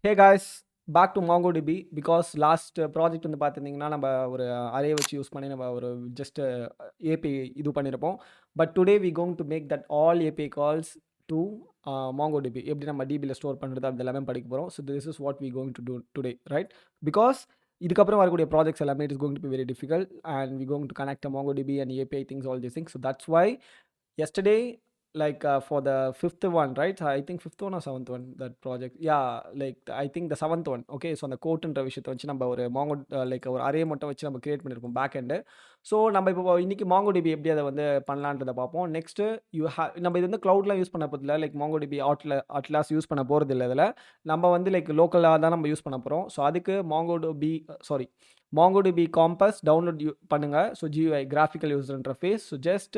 Hey guys, back to MongoDB because last project வந்து பார்த்துருந்தீங்கன்னா நம்ம ஒரு அரே வச்சு யூஸ் பண்ணி நம்ம ஒரு ஜஸ்ட் ஏபிஐ இது பண்ணியிருப்போம். But today we going to make that all API calls to MongoDB. எப்படி நம்ம டிபியில் ஸ்டோர் பண்ணுறது அது எல்லாமே படிக்க போகிறோம். So this is what we going to do today, right? Because இதுக்கப்புறம் வரக்கூடிய ப்ராஜெக்ட்ஸ் எல்லாமே it is going to be very difficult and we going to connect MongoDB and API things, all these things. So that's why yesterday, like for the fifth one, right? I think fifth one or seventh one, that project, yeah, like I think the seventh one. Okay, so அந்த கோட்ன்ற விஷயத்தை வச்சு நம்ம ஒரு mango like ஒரு array மட்டும் வச்சு நம்ம create பண்ணியிருப்போம் பேக் எண்டு. ஸோ நம்ம இப்போ இன்னைக்கு MongoDB எப்படி அதை வந்து பண்ணலான்றதை பார்ப்போம். நெக்ஸ்ட் நம்ம இது வந்து க்ளவுட்லாம் யூஸ் பண்ண போதில்லை, லைக் MongoDB அட்லாஸ் யூஸ் பண்ண போகிறது இல்லை. இதில் நம்ம வந்து லைக் லோக்கலாக தான் நம்ம யூஸ் பண்ண போகிறோம். ஸோ அதுக்கு MongoDB காம்பஸ் டவுன்லோட் பண்ணுங்க. So GUI graphical user interface. So just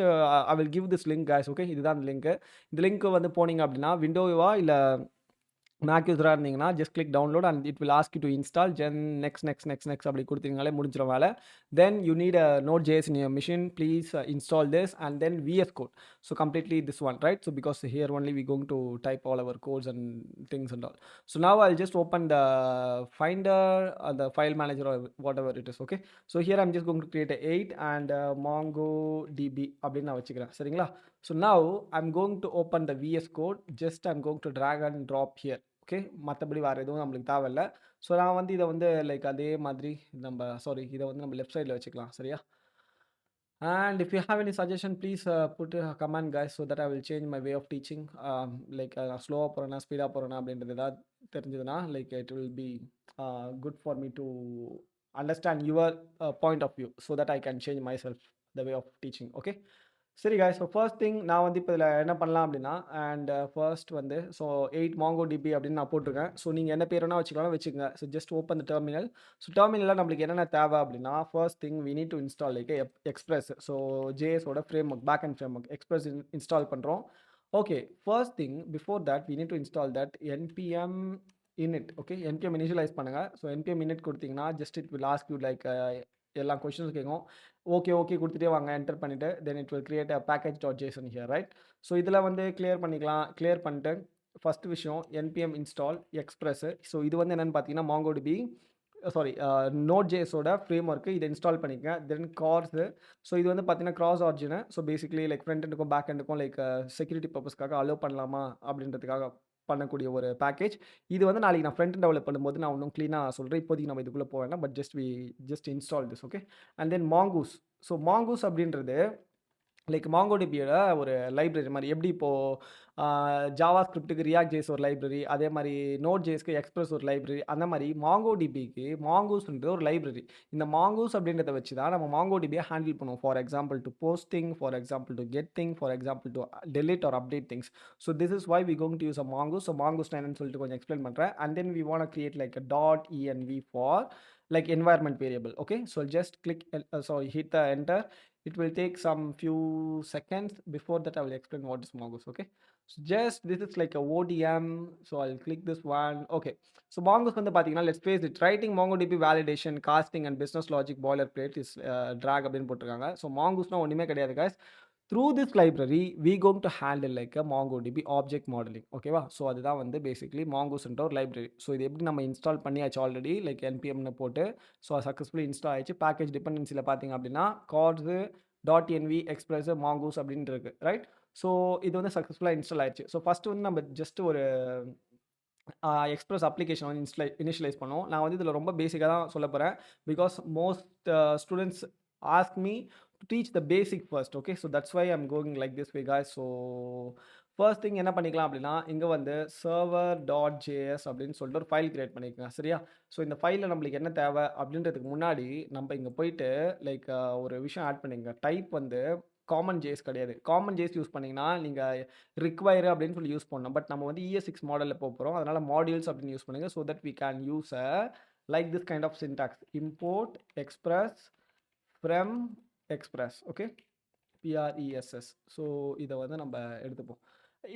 I will give this link guys. Okay, இதுதான் அந்த லிங்க். இந்த லிங்க் வந்து போனீங்க அப்படின்னா விண்டோவா இல்லை மேக் யூஸராக இருந்தீங்கன்னா just click download and it will ask you to install next அப்படி கொடுத்தீங்களே முடிஞ்சிடும் வேலை. Then you need a Node.js in your machine. Please install this and then VS Code. So completely this one, right? So because here only we going to type all our codes and things and all. So now I'll just open the Finder, the file manager or whatever it is. Okay, so here I'm just going to create a 8 and MongoDB அப்படின்னு நான் வச்சுக்கிறேன், சரிங்களா? So now I'm going to open the VS Code. Just I'm going to drag and drop here. Okay, மற்றபடி வேறு எதுவும் நம்மளுக்கு தேவையில்லை. So நான் வந்து இதை வந்து லைக் அதே மாதிரி இதை வந்து நம்ம லெஃப்ட் சைடில் வச்சுக்கலாம், சரியா? And if you have any suggestion please put comment guys, so that I will change my way of teaching. Like நான் ஸ்லோவாக போகிறேன்னா ஸ்பீடாக போகிறேன்னா அப்படின்றது ஏதாவது தெரிஞ்சதுன்னா like it will be good for me to understand your point of view, so that I can change myself the way of teaching. Okay, சரி guys, so first thing நான் வந்து இப்போ இதில் என்ன பண்ணலாம் அப்படின்னா, அண்ட் ஃபர்ஸ்ட் வந்து so 8 MongoDB அப்படின்னு நான் போட்டிருக்கேன். ஸோ நீங்கள் என்ன பேர் வேணால் வச்சுக்கோங்க. So just open the terminal. So டெர்மினலில் நம்மளுக்கு என்னென்ன தேவை அப்படின்னா, first thing we need to install like express. So ஜேஎஸோட framework, backend framework express install பண்ணுறோம். Okay, first thing before that we need to install that npm init. Okay, npm initialise பண்ணுங்கள். So npm init கொடுத்தீங்கன்னா just it will ask you like எல்லா questions கேட்கும். Okay கொடுத்துட்டே வாங்க, enter பண்ணிவிட்டு then it will create a package.json here, right? So இதில் வந்து clear பண்ணிட்டு ஃபஸ்ட் விஷயம் npm install express. ஸோ இது வந்து என்னென்னு பார்த்தீங்கன்னா MongoDB Node.js ஃப்ரேம் ஒர்க்கு, இதை இன்ஸ்டால் பண்ணிக்கங்க. Then CORS. ஸோ இது வந்து பார்த்தீங்கன்னா cross origin. So basically like front எண்டுக்கும் பேக் எண்டுக்கும் லைக் செக்யூரிட்டி பர்பஸ்க்காக அலோவ் பண்ணலாமா அப்படின்றதுக்காக பண்ணக்கூடிய ஒரு பேக்கேஜ். இது வந்து நாளைக்கு நான் ஃப்ரண்ட் டெவலப் பண்ணும்போது நான் இன்னும் க்ளீனாக சொல்கிறேன். இப்போதைக்கு நம்ம இதுக்குள்ளே போக வேண்டாம். But just install this. Okay, and then மாங்கூஸ். So மாங்கூஸ் அப்படின்றது லைக் MongoDBயோட ஒரு லைப்ரரி மாதிரி. எப்படி இப்போது ஜாவா ஸ்கிரிப்டுக்கு ரியாக்ட் ஜேஸ் ஒரு லைப்ரரி, அதே மாதிரி Node.jsக்கு எக்ஸ்பிரஸ் ஒரு லைப்ரரி, அந்த மாதிரி MongoDBக்கு மாங்கூஸ்ன்றது ஒரு லைப்ரரி. இந்த மாங்கூஸ் அப்படின்றத வச்சு தான் நம்ம MongoDBயை ஹேண்டில் பண்ணுவோம். For example to posting, for example to getting, for example to delete or update things. So this is why we going to use a mongoose. So mongoose என்னன்னு சொல்லிட்டு கொஞ்சம் எக்ஸ்பிளைன் பண்ணுறேன். And then we want to create like a .env for like environment variable. Okay, so just click hit the enter. It will take some few seconds. Before that I will explain what is mongoose. Okay, so just this is like a ODM. So I'll click this one. Okay, so mongoose வந்து பார்த்தீங்கன்னா let's face it, writing MongoDB validation, casting and business logic boilerplate is drag அப்படின்னு போட்டிருக்காங்க. So மாங்கூஸ்னால் ஒன்றுமே கிடையாது guys. Through this library we going to handle like a MongoDB object modeling. ஓகேவா? So அதுதான் வந்து basically மாங்கூஸ்ன்ற ஒரு லைப்ரரி. ஸோ இது எப்படி நம்ம இன்ஸ்டால் பண்ணியாச்சு ஆல்ரெடி, லைக் npmனு போட்டு. ஸோ சக்ஸஸ்ஃபுல்லி இன்ஸ்டால் ஆயிடுச்சு. பேக்கேஜ் டிபெண்டன்சியில் பார்த்தீங்க அப்படின்னா கார்ட்ஸு .env எக்ஸ்பிரஸ் மாங்கூஸ் அப்படின்ட்டு இருக்குது, ரைட்? ஸோ இது வந்து சக்ஸஸ்ஃபுல்லாக இன்ஸ்டால் ஆயிடுச்சு. ஸோ ஃபஸ்ட்டு வந்து நம்ம ஜஸ்ட் ஒரு எக்ஸ்பிரஸ் அப்ளிகேஷன் வந்து இனிஷியலைஸ் பண்ணுவோம். நான் வந்து இதில் ரொம்ப பேசிக்காக தான் சொல்ல போகிறேன். Because most students ask me to teach the basic first. Okay, so that's why I'm going like this way guys. So first thing என்ன பண்ணிக்கலாம் அப்படின்னா, இங்கே வந்து server.js அப்படின்னு சொல்லிட்டு ஒரு ஃபைல் கிரியேட் பண்ணிக்கோங்க, சரியா? ஸோ இந்த ஃபைலில் நம்மளுக்கு என்ன தேவை அப்படின்றதுக்கு முன்னாடி நம்ம இங்கே போயிட்டு லைக் ஒரு விஷயம் ஆட் பண்ணிங்க. டைப் வந்து காமன் ஜேஸ் கிடையாது. காமன் ஜேஸ் யூஸ் பண்ணிங்கன்னா நீங்கள் ரிக்வயர் அப்படின்னு சொல்லி யூஸ் பண்ணணும். பட் நம்ம வந்து ES6 மாடலில் போகிறோம், அதனால் மாடியூல்ஸ் அப்படின்னு யூஸ் பண்ணுங்கள். So that we can use like this kind of syntax. Import express from express. Okay, PRESS. So இதை வந்து நம்ம எடுத்துப்போம்.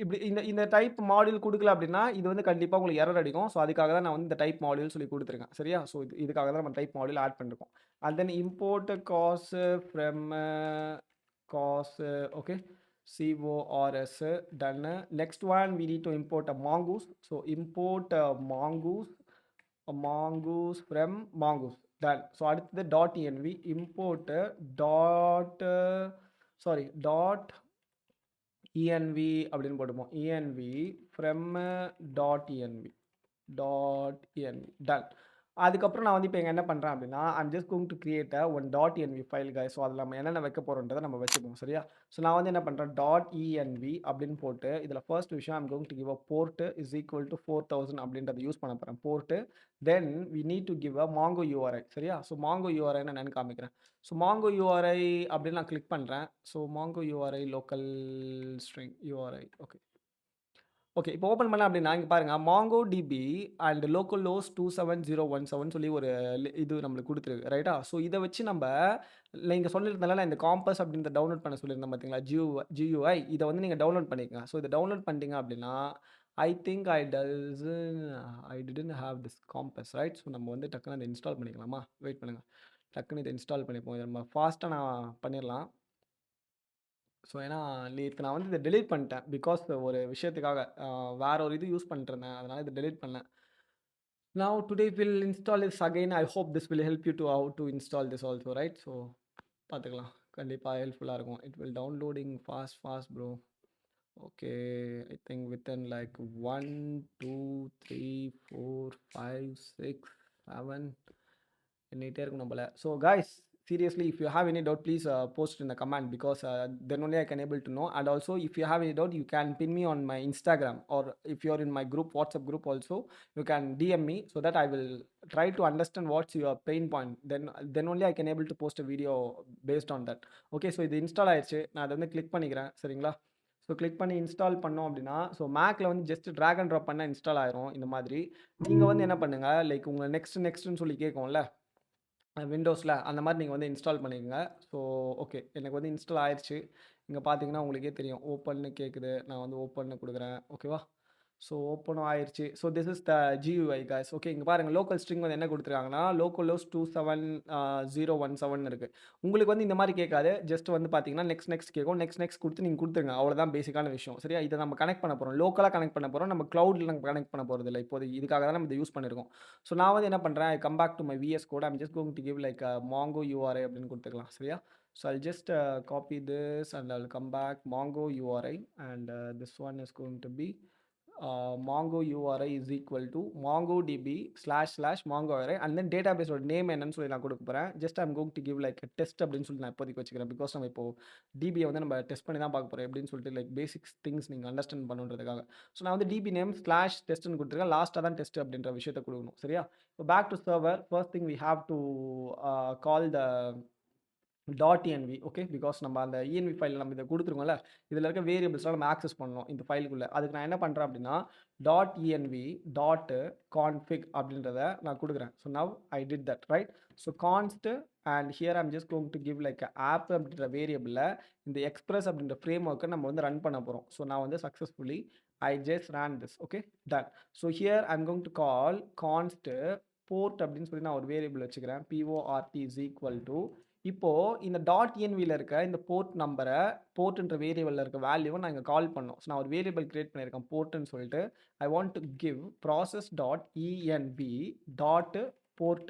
இப்படி இந்த டைப் மாடியூல் கொடுக்கல அப்படின்னா இது வந்து கண்டிப்பாக உங்களுக்கு எரர் அடிக்கும். ஸோ அதுக்காக தான் நான் வந்து இந்த டைப் மாடியூல் சொல்லி கொடுத்துருக்கேன், சரியா? ஸோ இதுக்காக தான் நம்ம டைப் மாடியூல் ஆட் பண்ணிருக்கோம். And then import cors from cors. Okay, CORS done. Next one we need to import a mongoose. So import mongoose from mongoose done. So அடுத்தது .env import dot dot env அப்படின்னு போட்டுப்போம். env from .env done. அதுக்கப்புறம் நான் வந்து இப்போ என்ன பண்ணுறேன் அப்படின்னா I'm just going to create one .env file guys. So அதில் நம்ம என்னென்ன வைக்க போகிறோன்றதை நம்ம வச்சுப்போம் சரியா. ஸோ நான் வந்து என்ன பண்ணுறேன் .env அப்படின்னு போட்டு இதில் ஃபர்ஸ்ட் விஷயம் I'm going to give a port is equal to 4000 அப்படின்றத யூஸ் பண்ண போகிறேன் port. Then we need to give a mongo URI சரியா. ஸோ மாங்கோ யூஆர்ஐன்னு என்னன்னு காமிக்கிறேன். ஸோ மாங்கோ யூஆர்ஐ அப்படின்னு நான் கிளிக் பண்ணுறேன். So mongo URI local string URI okay. Okay இப்போ ஓப்பன் பண்ண அப்படின்னா இங்கே பாருங்கள் MongoDB and localhost 27017 சொல்லி ஒரு இது நம்மளுக்கு கொடுத்துருக்கு ரைட்டா. ஸோ இதை வச்சு நம்ம இங்கே சொல்லியிருந்தால இந்த காம்பஸ் அப்படின்றத டவுன்லோட் பண்ண சொல்லியிருந்தேன் பார்த்தீங்களா GUI இதை வந்து நீங்கள் டவுன்லோட் பண்ணிக்கங்க. ஸோ இதை டவுன்லோட் பண்ணிட்டீங்க அப்படின்னா I think I didn't have this compass right. So நம்ம வந்து டக்குன்னு அதை இன்ஸ்டால் பண்ணிக்கலாமா. வெயிட் பண்ணுங்கள் டக்குன்னு இதை இன்ஸ்டால் பண்ணிப்போம். இதை நம்ம ஃபாஸ்ட்டாக நான் பண்ணிடலாம். ஸோ ஏன்னா நேற்று நான் வந்து இதை டெலீட் பண்ணிட்டேன் பிகாஸ் ஒரு விஷயத்துக்காக வேற ஒரு இது யூஸ் பண்ணிட்டு இருந்தேன். அதனால் இதை டெலீட் பண்ணேன். Now today we'll install this again. I hope this will help you to how to install this also right. So பார்த்துக்கலாம் கண்டிப்பாக ஹெல்ப்ஃபுல்லாக இருக்கும். It will downloading fast bro. Okay, I think within like 1 2 3 4 5 6 7 பண்ணிகிட்டே இருக்கும் நம்மள. So guys seriously if you have any doubt please post in the comment because then only I can able to know. And also if you have any doubt you can pin me on my Instagram or if you are in my group WhatsApp group also you can DM me so that I will try to understand what's your pain point. Then only I can able to post a video based on that. Okay, so இது install ஆயிடுச்சு. நான் அதை வந்து click பண்ணிக்கிறேன் சரிங்களா. So click பண்ணி install பண்ணோம் அப்படின்னா ஸோ மேக்கில் வந்து ஜஸ்ட் ட்ராக் அண்ட் ட்ராப் பண்ணால் இன்ஸ்டால் ஆயிரும். இந்த மாதிரி நீங்கள் வந்து என்ன பண்ணுங்கள் லைக் உங்களை நெக்ஸ்ட்டுன்னு சொல்லி கேட்கும்ல விண்டோஸில் அந்த மாதிரி நீங்கள் வந்து இன்ஸ்டால் பண்ணிக்கோங்க. ஸோ ஓகே எனக்கு வந்து இன்ஸ்டால் ஆயிடுச்சு. இங்கே பார்த்தீங்கன்னா உங்களுக்கே தெரியும் ஓப்பன்னு கேட்குது. நான் வந்து ஓப்பன்னு கொடுக்குறேன் ஓகேவா. ஸோ ஓப்பனும் ஆயிடுச்சு. So this is the GUI guys. Okay இங்கே பாருங்கள் லோக்கல் ஸ்ட்ரிங் வந்து என்ன கொடுத்துருக்காங்கன்னா லோக்கல் லோஸ் 27017 இருக்குது. உங்களுக்கு வந்து இந்த மாதிரி கேட்காது. ஜஸ்ட் வந்து பார்த்தீங்கன்னா நெக்ஸ்ட் கேட்கும். நெக்ஸ்ட் கொடுத்து நீங்கள் கொடுத்துருங்க. அவ்வளோதான் பேசிக்கான விஷயம் சரியா. இதை நம்ம கனெக்ட் பண்ண போகிறோம் லோக்கலாக கனெக்ட் பண்ண போகிறோம். நம்ம க்ளவுடில் நம்ம கனெக்ட் பண்ண போகிறது இல்லை இப்போது. இதுக்காக தான் நம்ம இதை யூஸ் பண்ணியிருக்கோம். ஸோ நான் வந்து என்ன பண்ணுறேன் I come back to my VS Code. I'm just going to give like mongo URI அப்படின்னு கொடுத்துக்கலாம் சரியா. So I'll just copy this and I'll come back mongo URI and this one is going to be mongo URI is equal to mongodb / mongo URI and then database name என்னன்னு சொல்லி நான் கொடுக்க போகிறேன். Just I'm going to give like test அப்படின்னு சொல்லி நான் இப்போதைக்கு வச்சுக்கிறேன். பிகாஸ் நம்ம இப்போ டிபியை வந்து நம்ம டெஸ்ட் பண்ணி தான் பார்க்க போகிறோம் எப்படின்னு சொல்லிட்டு லைக் பேசிக்ஸ் திங்ஸ் நீங்கள் அண்டர்ஸ்டாண்ட் பண்ணுன்றதுக்காக. ஸோ நான் வந்து டிபி நேம் /டெஸ்ட்னு கொடுத்துருக்கேன். லாஸ்ட்டாக தான் டெஸ்ட் அப்படின்ற விஷயத்தை கொடுக்கணும் சரியா. இப்போ back to server first thing we have to call the .env okay because நம்ம அந்த env ஃபைல் நம்ம இதை கொடுத்துருக்கோம்ல இதில் இருக்க வேரியபிள்ஸ்லாம் நம்ம ஆக்சஸ் பண்ணணும் இந்த ஃபைலுக்குள்ளே. அதுக்கு நான் என்ன பண்ணுறேன் அப்படின்னா .env .config அப்படின்றத நான் கொடுக்குறேன். So now I did that right. So const and here I'm just going to give like app அப்படின்ற வேரியபிளில் இந்த எக்ஸ்பிரஸ் அப்படின்ற ஃப்ரேம் ஒர்க்கை நம்ம வந்து ரன் பண்ண போகிறோம். ஸோ நான் வந்து successfully I just ran this okay done. So here I'm going to call const port அப்படின்னு சொல்லி நான் ஒரு வேரியபிள் வச்சுக்கிறேன். PORT is equal to இப்போது இந்த .envயில் இருக்க இந்த போர்ட் நம்பரை போர்ட்ன்ற வேரியபிளில் இருக்க வேல்யூவை நான் இங்கே கால் பண்ணோம். ஸோ நான் ஒரு வேரியபிள் கிரியேட் பண்ணியிருக்கேன் போர்ட்டுன்னு சொல்லிட்டு. ஐ want to give process.env .port.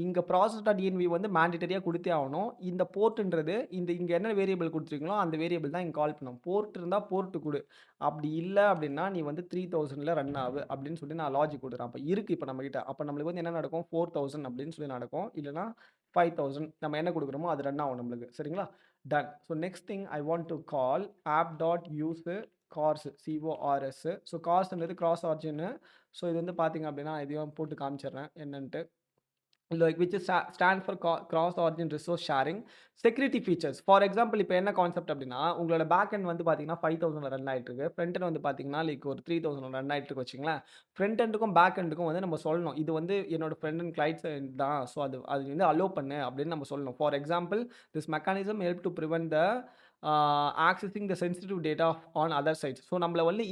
இங்கே process.env வந்து மேண்டிட்டரியாக கொடுத்தே ஆகணும். இந்த போர்ட்டுன்றது இங்கே என்ன வேரியபிள் கொடுத்துருக்கீங்களோ அந்த வேரியபிள் தான் இங்கே கால் பண்ணோம். போர்ட் இருந்தால் போர்ட்டு கொடு, அப்படி இல்லை அப்படின்னா நீ வந்து 3000 ரன் ஆகு அப்படின்னு சொல்லி நான் லாஜிக் கொடுக்குறேன். அப்போ இருக்குது இப்போ நம்மகிட்ட. அப்போ நம்மளுக்கு வந்து என்ன நடக்கும் 4000 அப்படின்னு சொல்லி நடக்கும். இல்லைனா 5000 நம்ம என்ன கொடுக்குறோமோ அது ரன் ஆகும் நம்மளுக்கு சரிங்களா. Done. So next thing I want to call app.use cors CORS. So கார்ஸ்ன்றது கிராஸ் ஆர்ஜின்னு. ஸோ இது வந்து பார்த்தீங்க அப்படின்னா இதையும் போட்டு காமிச்சிடுறேன் என்னன்ட்டு. like which is stand for cross origin resource sharing security features. For example இப்போ என்ன கான்செப்ட் அப்படின்னா உங்களோட பேக் எண்ட் வந்து பார்த்தீங்கன்னா 5000 ரன் ஆகிட்டு இருக்கு. ஃப்ரண்ட் எண்ட் வந்து பார்த்தீங்கன்னா லைக் ஒரு 3000 ரன் ஆகிட்டு இருக்கு வச்சுங்களேன். ஃப்ரண்ட் எண்டுக்கும் பேக் எண்டுக்கும் வந்து நம்ம சொல்லணும் இது வந்து என்னோட ஃப்ரெண்ட் அண்ட் கிளைண்ட்ஸ் தான். ஸோ அது வந்து அலோவ் பண்ணு அப்படின்னு நம்ம சொல்லணும். For example this mechanism help to prevent the accessing the sensitive data on other sites. So நம்மளை வந்து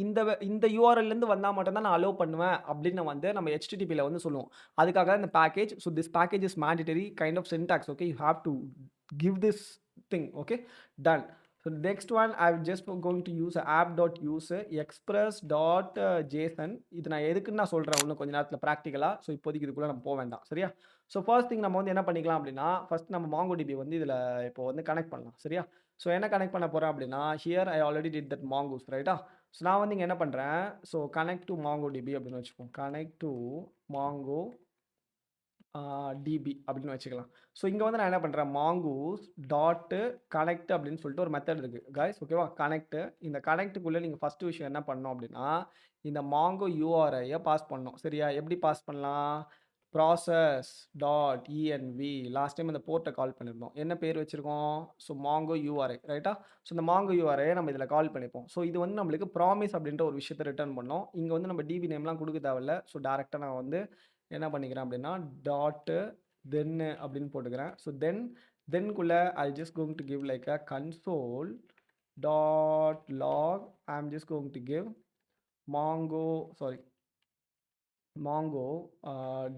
இந்த யூஆர்எல்லேருந்து வந்தால் மட்டும்தான் நான் அலோவ் பண்ணுவேன் அப்படின்னு வந்து நம்ம HTTPயில் வந்து சொல்லுவோம். அதுக்காக இந்த package. So this package is mandatory kind of syntax okay. You have to give this thing okay done. So So next one, I'm just going to use app.use express.json. இது நான் எதுக்குன்னு நான் சொல்றேன் இன்னும் கொஞ்ச நேரத்துல பிராக்டிகலா. ஸோ இப்போதைக்கு இதுக்குள்ள நம்ம வேண்டாம். சரியா? ஸோ ஃபர்ஸ்ட் திங் நம்ம வந்து என்ன பண்ணிக்கலாம் அப்படின்னா, ஃபர்ஸ்ட் நம்ம MongoDB வந்து இதுல இப்போ வந்து கனெக்ட் பண்ணலாம். சரியா? ஸோ என்ன கனெக்ட் பண்ண போறேன் அப்படின்னா, here I already did that mongoose ரைட்டா? ஸோ நான் வந்து இங்க என்ன பண்றேன், ஸோ கனெக்ட் டு MongoDB அப்படின்னு வச்சுப்போம். கனெக்ட் டு Mongo டிபி அப்படின்னு வச்சுக்கலாம். ஸோ இங்க வந்து நான் என்ன பண்றேன், மாங்கூஸ் டாட் கனெக்ட் அப்படின்னு சொல்லிட்டு ஒரு மெத்தட் இருக்கு காய்ஸ். ஓகேவா? கனெக்ட். இந்த கனெக்ட்டுக்குள்ள நீங்க ஃபர்ஸ்ட் விஷயம் என்ன பண்ணணும் அப்படின்னா, இந்த மாங்கோ யூஆர்ஐ பாஸ் பண்ணணும். சரியா? எப்படி பாஸ் பண்ணலாம்? Process dot ENV last time அந்த போர்ட்டை கால் பண்ணியிருந்தோம். என்ன பேர் வச்சிருக்கோம்? ஸோ மாங்கோ யூஆர்ஐ ரைட்டா? ஸோ இந்த மாங்கோ யூஆர்ஐ நம்ம இதில் கால் பண்ணிப்போம். ஸோ இது வந்து நம்மளுக்கு ப்ராமிஸ் அப்படின்ற ஒரு விஷயத்தை ரிட்டர்ன் பண்ணோம். இங்கே வந்து நம்ம டிபி நேம்லாம் கொடுக்க தேவையில்ல. ஸோ டேரெக்டாக நான் வந்து என்ன பண்ணிக்கிறேன் அப்படின்னா டாட்டு தென்னு அப்படின்னு போட்டுக்கிறேன். ஸோ தென்குள்ள I just going to give like a console dot log I am just going to give Mongo Mongo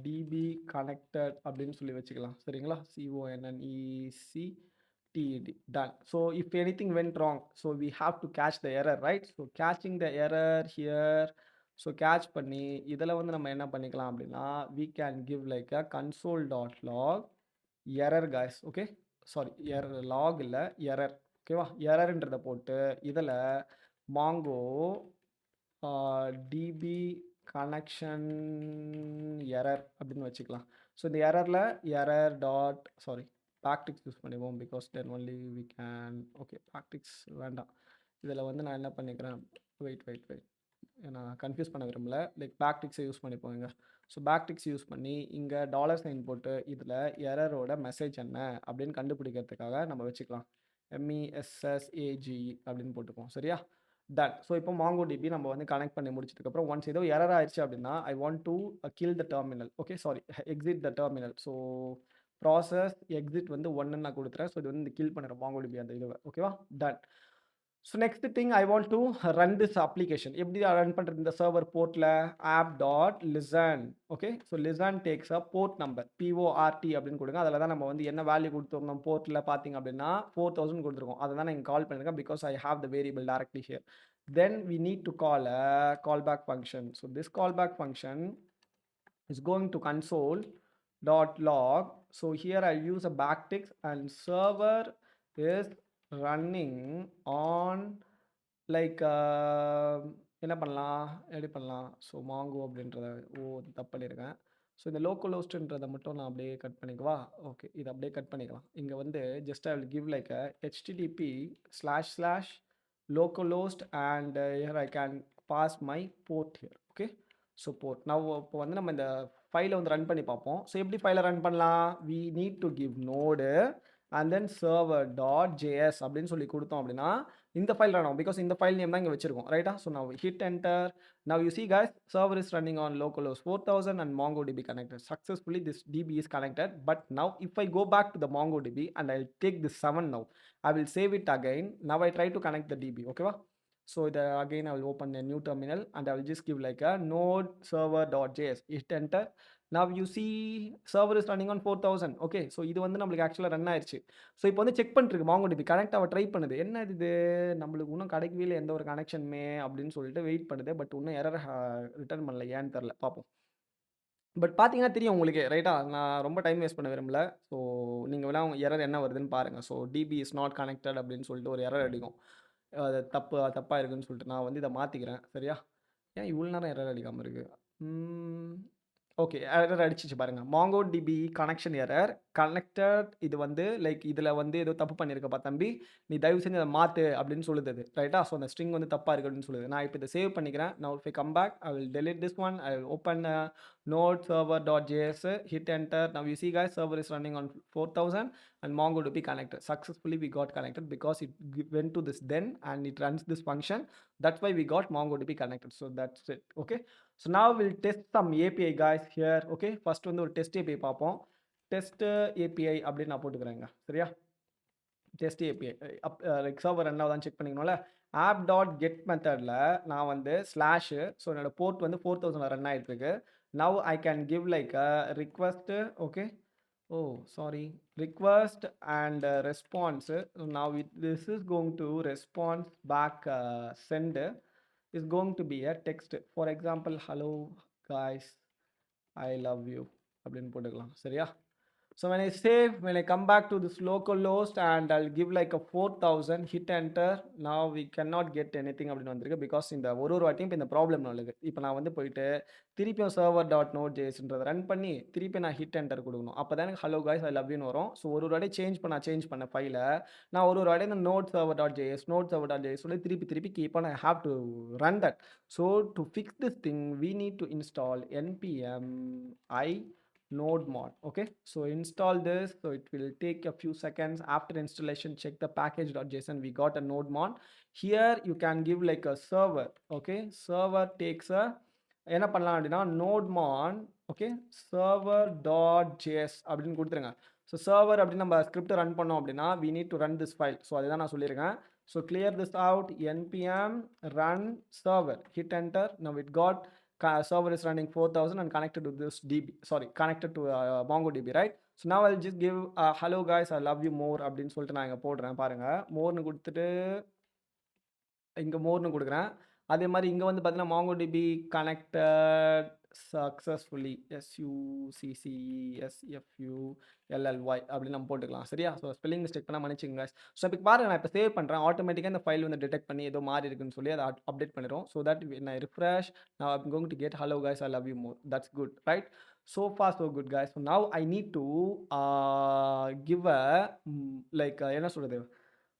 DB connected அப்படின்னு சொல்லி வச்சுக்கலாம். சரிங்களா? CONNECTED done. So if anything went wrong so we have to catch the error right. So catching the error here. So catch பண்ணி இதில் வந்து நம்ம என்ன பண்ணிக்கலாம் அப்படின்னா, we can give like a console dot log error guys. Okay, sorry error lock இல்லை error. ஓகேவா? எரர்ன்றதை போட்டு இதில் மாங்கோ டிபி கனெக்ஷன் எரர் அப்படின்னு வச்சுக்கலாம். ஸோ இந்த எரரில் எரர் டாட் பேக்டிக்ஸ் யூஸ் பண்ணிப்போம் because then only we can. Okay, backticks வேண்டாம். இதில் வந்து நான் என்ன பண்ணிக்கிறேன், வெயிட் நான் கன்ஃபியூஸ் பண்ண விரும்பல. லைக் பேக்டிக்ஸை யூஸ் பண்ணிப்போம் இங்கே. ஸோ பேக்டிக்ஸ் யூஸ் பண்ணி இங்கே $சைன் போட்டு இதில் எரரோட மெசேஜ் என்ன அப்படின்னு கண்டுபிடிக்கிறதுக்காக நம்ம வச்சுக்கலாம். MESSAGE அப்படின்னு போட்டுப்போம். சரியா? டன். ஸோ இப்போ MongoDB நம்ம வந்து கனெக்ட் பண்ணி முடிச்சதுக்கப்புறம் ஒன்ஸ் ஏதோ எரர் ஆயிடுச்சு அப்படின்னா, I want to kill the terminal. Okay, exit the terminal. So process exit வந்து 1ன்னு நான் கொடுத்துறேன். ஸோ இது வந்து கில் பண்ணுறேன் MongoDB அந்த இதுவை. ஓகேவா? Done. So next thing I want to run this application. எப்படி ரன் பண்ணுறது இந்த சர்வர் போர்ட்டில்? App dot listen. Okay, so listen takes a port number PORT அப்படின்னு கொடுங்க. அதில் தான் நம்ம வந்து என்ன வேல்யூ கொடுத்துருந்தோம் போர்ட்டில் பார்த்தீங்க அப்படின்னா 4000 கொடுத்துருக்கோம். அதை தான் நான் கால் பண்ணியிருக்கேன் because I have the variable directly here. Then we need to call a callback function. So this callback function is going to console dot log. So here I'll use a backtick and server is running on like என்ன பண்ணலாம், எப்படி பண்ணலாம்? So mango அப்படின்றத தப்பு பண்ணியிருக்கேன். So இந்த local ஹோஸ்ட்ன்றதை மட்டும் நான் அப்படியே கட் பண்ணிக்கவா? ஓகே, இதை அப்படியே கட் பண்ணிக்கலாம். இங்கே வந்து just I will give like a http//localhost and here I can pass my port here. Okay, so port நான் இப்போ வந்து நம்ம இந்த ஃபைலை வந்து ரன் பண்ணி பார்ப்போம். ஸோ எப்படி ஃபைலை ரன் பண்ணலாம்? we need to give node and then server.js அப்படின்னு சொல்லி கொடுத்தோம் அப்படின்னா இந்த ஃபைல் ரன் ஆகும் பிகாஸ் இந்த ஃபைல் நேம் தான் இங்கே வச்சிருக்கோம் ரைட்டா. So now hit enter. Now you see guys, server is running on localhost 4000 and MongoDB connected successfully. This DB is connected. But now if I go back to the MongoDB and I'll take this 7 now, I will save it again. Now I try to connect the DB. Okay va? So again I will open a new terminal and I will just give like a node server.js. Hit enter. Now you see server is running on 4000. Okay, so இது வந்து நம்மளுக்கு ஆக்சுவலாக run ஆயிடுச்சு. So இப்போ வந்து check பண்ணிருக்கு MongoDB connect ஆக try பண்ணுது. என்ன இது நம்மளுக்கு இன்னும் கிடைக்கவே இல்லை எந்த ஒரு கனெக்ஷனுமே அப்படின்னு சொல்லிட்டு வெயிட் பண்ணுது. பட் இன்னும் எரர் ரிட்டர்ன் பண்ணல, ஏன்னு தெரில, பார்ப்போம். பட் பார்த்தீங்கன்னா தெரியும் உங்களுக்கு ரைட்டா. நான் ரொம்ப டைம் வேஸ்ட் பண்ண விரும்பல. ஸோ நீங்கள் வேணா எரர் என்ன வருதுன்னு பாருங்கள். So DB is not connected அப்படின்னு சொல்லிட்டு ஒரு எரர் அடிக்கும். அது தப்பாக இருக்குன்னு சொல்லிட்டு நான் வந்து இதை மாற்றிக்கிறேன். சரியா? ஏன் இவ்வளோ நேரம் எரர் அடிக்காமல் இருக்குது? ஓகே, எரர் அடிச்சிச்சு பாருங்க. MongoDB connection error connected. இது வந்து லைக் இதில் வந்து ஏதோ தப்பு பண்ணியிருக்கப்பா தம்பி, நீ தயவு செஞ்சு அதை மாற்று அப்படின்னு சொல்லுது அது ரைட்டா. ஸோ அந்த ஸ்ட்ரிங் வந்து தப்பாக இருக்குது அப்படின்னு சொல்லுது. நான் இப்போ இதை சேவ் பண்ணிக்கிறேன். Now if I come back, I will delete this one. I will open node server.js, hit enter. Now you see guys, server is running on 4000 and MongoDB connected. Successfully we got connected because it went to this then and it runs this function. That's why we got MongoDB connected. So that's it. Okay. So now we'll test some API guys here. Okay, first வந்து ஒரு test API பார்ப்போம். test API அப்படின்னு நான் போட்டுக்கிறேங்க. சரியா? test API like server run ஆகுதான்னு check பண்ணிக்கணும்ல. app.get மெத்தடில் நான் வந்து ஸ்லாஷ், ஸோ என்னோட போர்ட் வந்து 4000 ரன் ஆகிட்டு இருக்கு. Now I can give like a request. Okay, Oh, sorry. Request and response. So now this is going to response back send is going to be a text. For example, hello guys, I love you அப்படின்னு போட்டுக்கலாம் சரியா. So when I save, when I come back to this local host and I'll give like a 4000, hit enter. Now we cannot get anything அப்படின்னு வந்திருக்கு because இந்த ஒரு வாட்டியும் இப்போ இந்த ப்ராப்ளம் நல்லது. இப்போ நான் வந்து போயிட்டு திருப்பியும் சர்வர் டாட் நோட் ஜேஎஸ்ன்றதை ரன் பண்ணி திருப்பி நான் ஹிட் என்டர் கொடுக்கணும். அப்போ தான் எனக்கு ஹலோ காய்ஸ் ஐ லவ் யூன்னு வரும். ஸோ ஒரு வாட்டி சேஞ்ச் பண்ண ஃபைலை நான் ஒரு வாட்டி இந்த நோட் சர்வர் டாட் ஜேஎஸ் சொல்லி திருப்பி திருப்பி keep on I have to run that. So to fix this thing we need to install npm I node mod. Okay, so install this. So it will take a few seconds. After installation, check the package.json. We got a node mod. Here you can give like a server. Okay, server takes a என்ன பண்ணலாம் அப்படின்னா node mod. Okay, server.js அப்படின்னு கொடுத்துருங்க. So server அப்படின்னு நம்ம script run பண்ணோம் அப்படின்னா we need to run this file. So அதுதான் நான் சொல்லியிருக்கேன். So clear this out, npm run server, hit enter. Now it got server is running 4000 and connected to this DB, sorry, connected to MongoDB, right? So now I'll just give hello guys I love you more அப்படின்னு சொல்லிட்டு நான் இங்கே போடுறேன் பாருங்க. மோர்னு கொடுத்துட்டு இங்கே மோர்னு கொடுக்குறேன். அதே மாதிரி இங்கே வந்து பார்த்தீங்கன்னா MongoDB connected successfully SUCCESFULLY அப்படின்னு நம்ம போட்டுக்கலாம் சரியா. ஸோ ஸ்பெல்லிங் மிஸ்டேக் பண்ணால் மன்னிச்சுங்க. ஸோ இப்போ பாருங்க நான் இப்போ சேவ் பண்ணுறேன். ஆட்டோமேட்டிக்காக இந்த ஃபைல் வந்து டிடெக்ட் பண்ணி ஏதோ மாறி இருக்குன்னு சொல்லி அதை அப்டேட் பண்ணிடும். ஸோ தட் நான் refresh now I'm going to get hello guys I love you more. That's good, right? So far so good guys. So now I need to give a like என்ன சொல்கிறது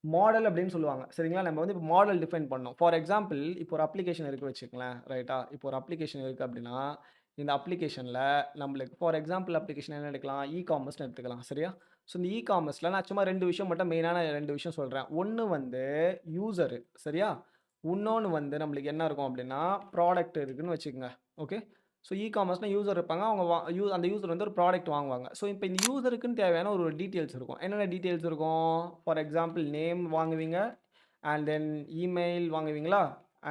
model அப்படின்னு சொல்லுவாங்க சரிங்களா. நம்ம வந்து இப்போ model define பண்ணோம். For example இப்போ ஒரு அப்ளிகேஷன் இருக்குது வச்சுக்கங்களேன் ரைட்டா. இப்போ ஒரு அப்ளிகேஷன் இருக்குது அப்படின்னா இந்த அப்ளிகேஷனில் நம்மளுக்கு ஃபார் எக்ஸாம்பிள் அப்ளிகேஷன் என்ன எடுக்கலாம், காமர்ஸ்னு எடுத்துக்கலாம் சரியா. ஸோ இந்த காமர்ஸில் நான் சும்மா 2 விஷயம் மட்டும் மெயினான 2 விஷயம் சொல்கிறேன். ஒன்று வந்து யூசரு சரியா, இன்னொன்று வந்து நம்மளுக்கு என்ன இருக்கும் அப்படின்னா ப்ராடக்ட் இருக்குதுன்னு வச்சுக்கோங்க. ஓகே, ஸோ காமர்ஸ்னால் யூசர் இருப்பாங்க, அவங்க அந்த யூசர் வந்து ஒரு ப்ராடக்ட் வாங்குவாங்க. ஸோ இப்போ இந்த யூசருக்குன்னு தேவையான ஒரு டீட்டெயில்ஸ் இருக்கும். என்னென்ன டீட்டெயில்ஸ் இருக்கும், ஃபார் எக்ஸாம்பிள் நேம் வாங்குவீங்க, அண்ட் தென் இமெயில் வாங்குவீங்களா,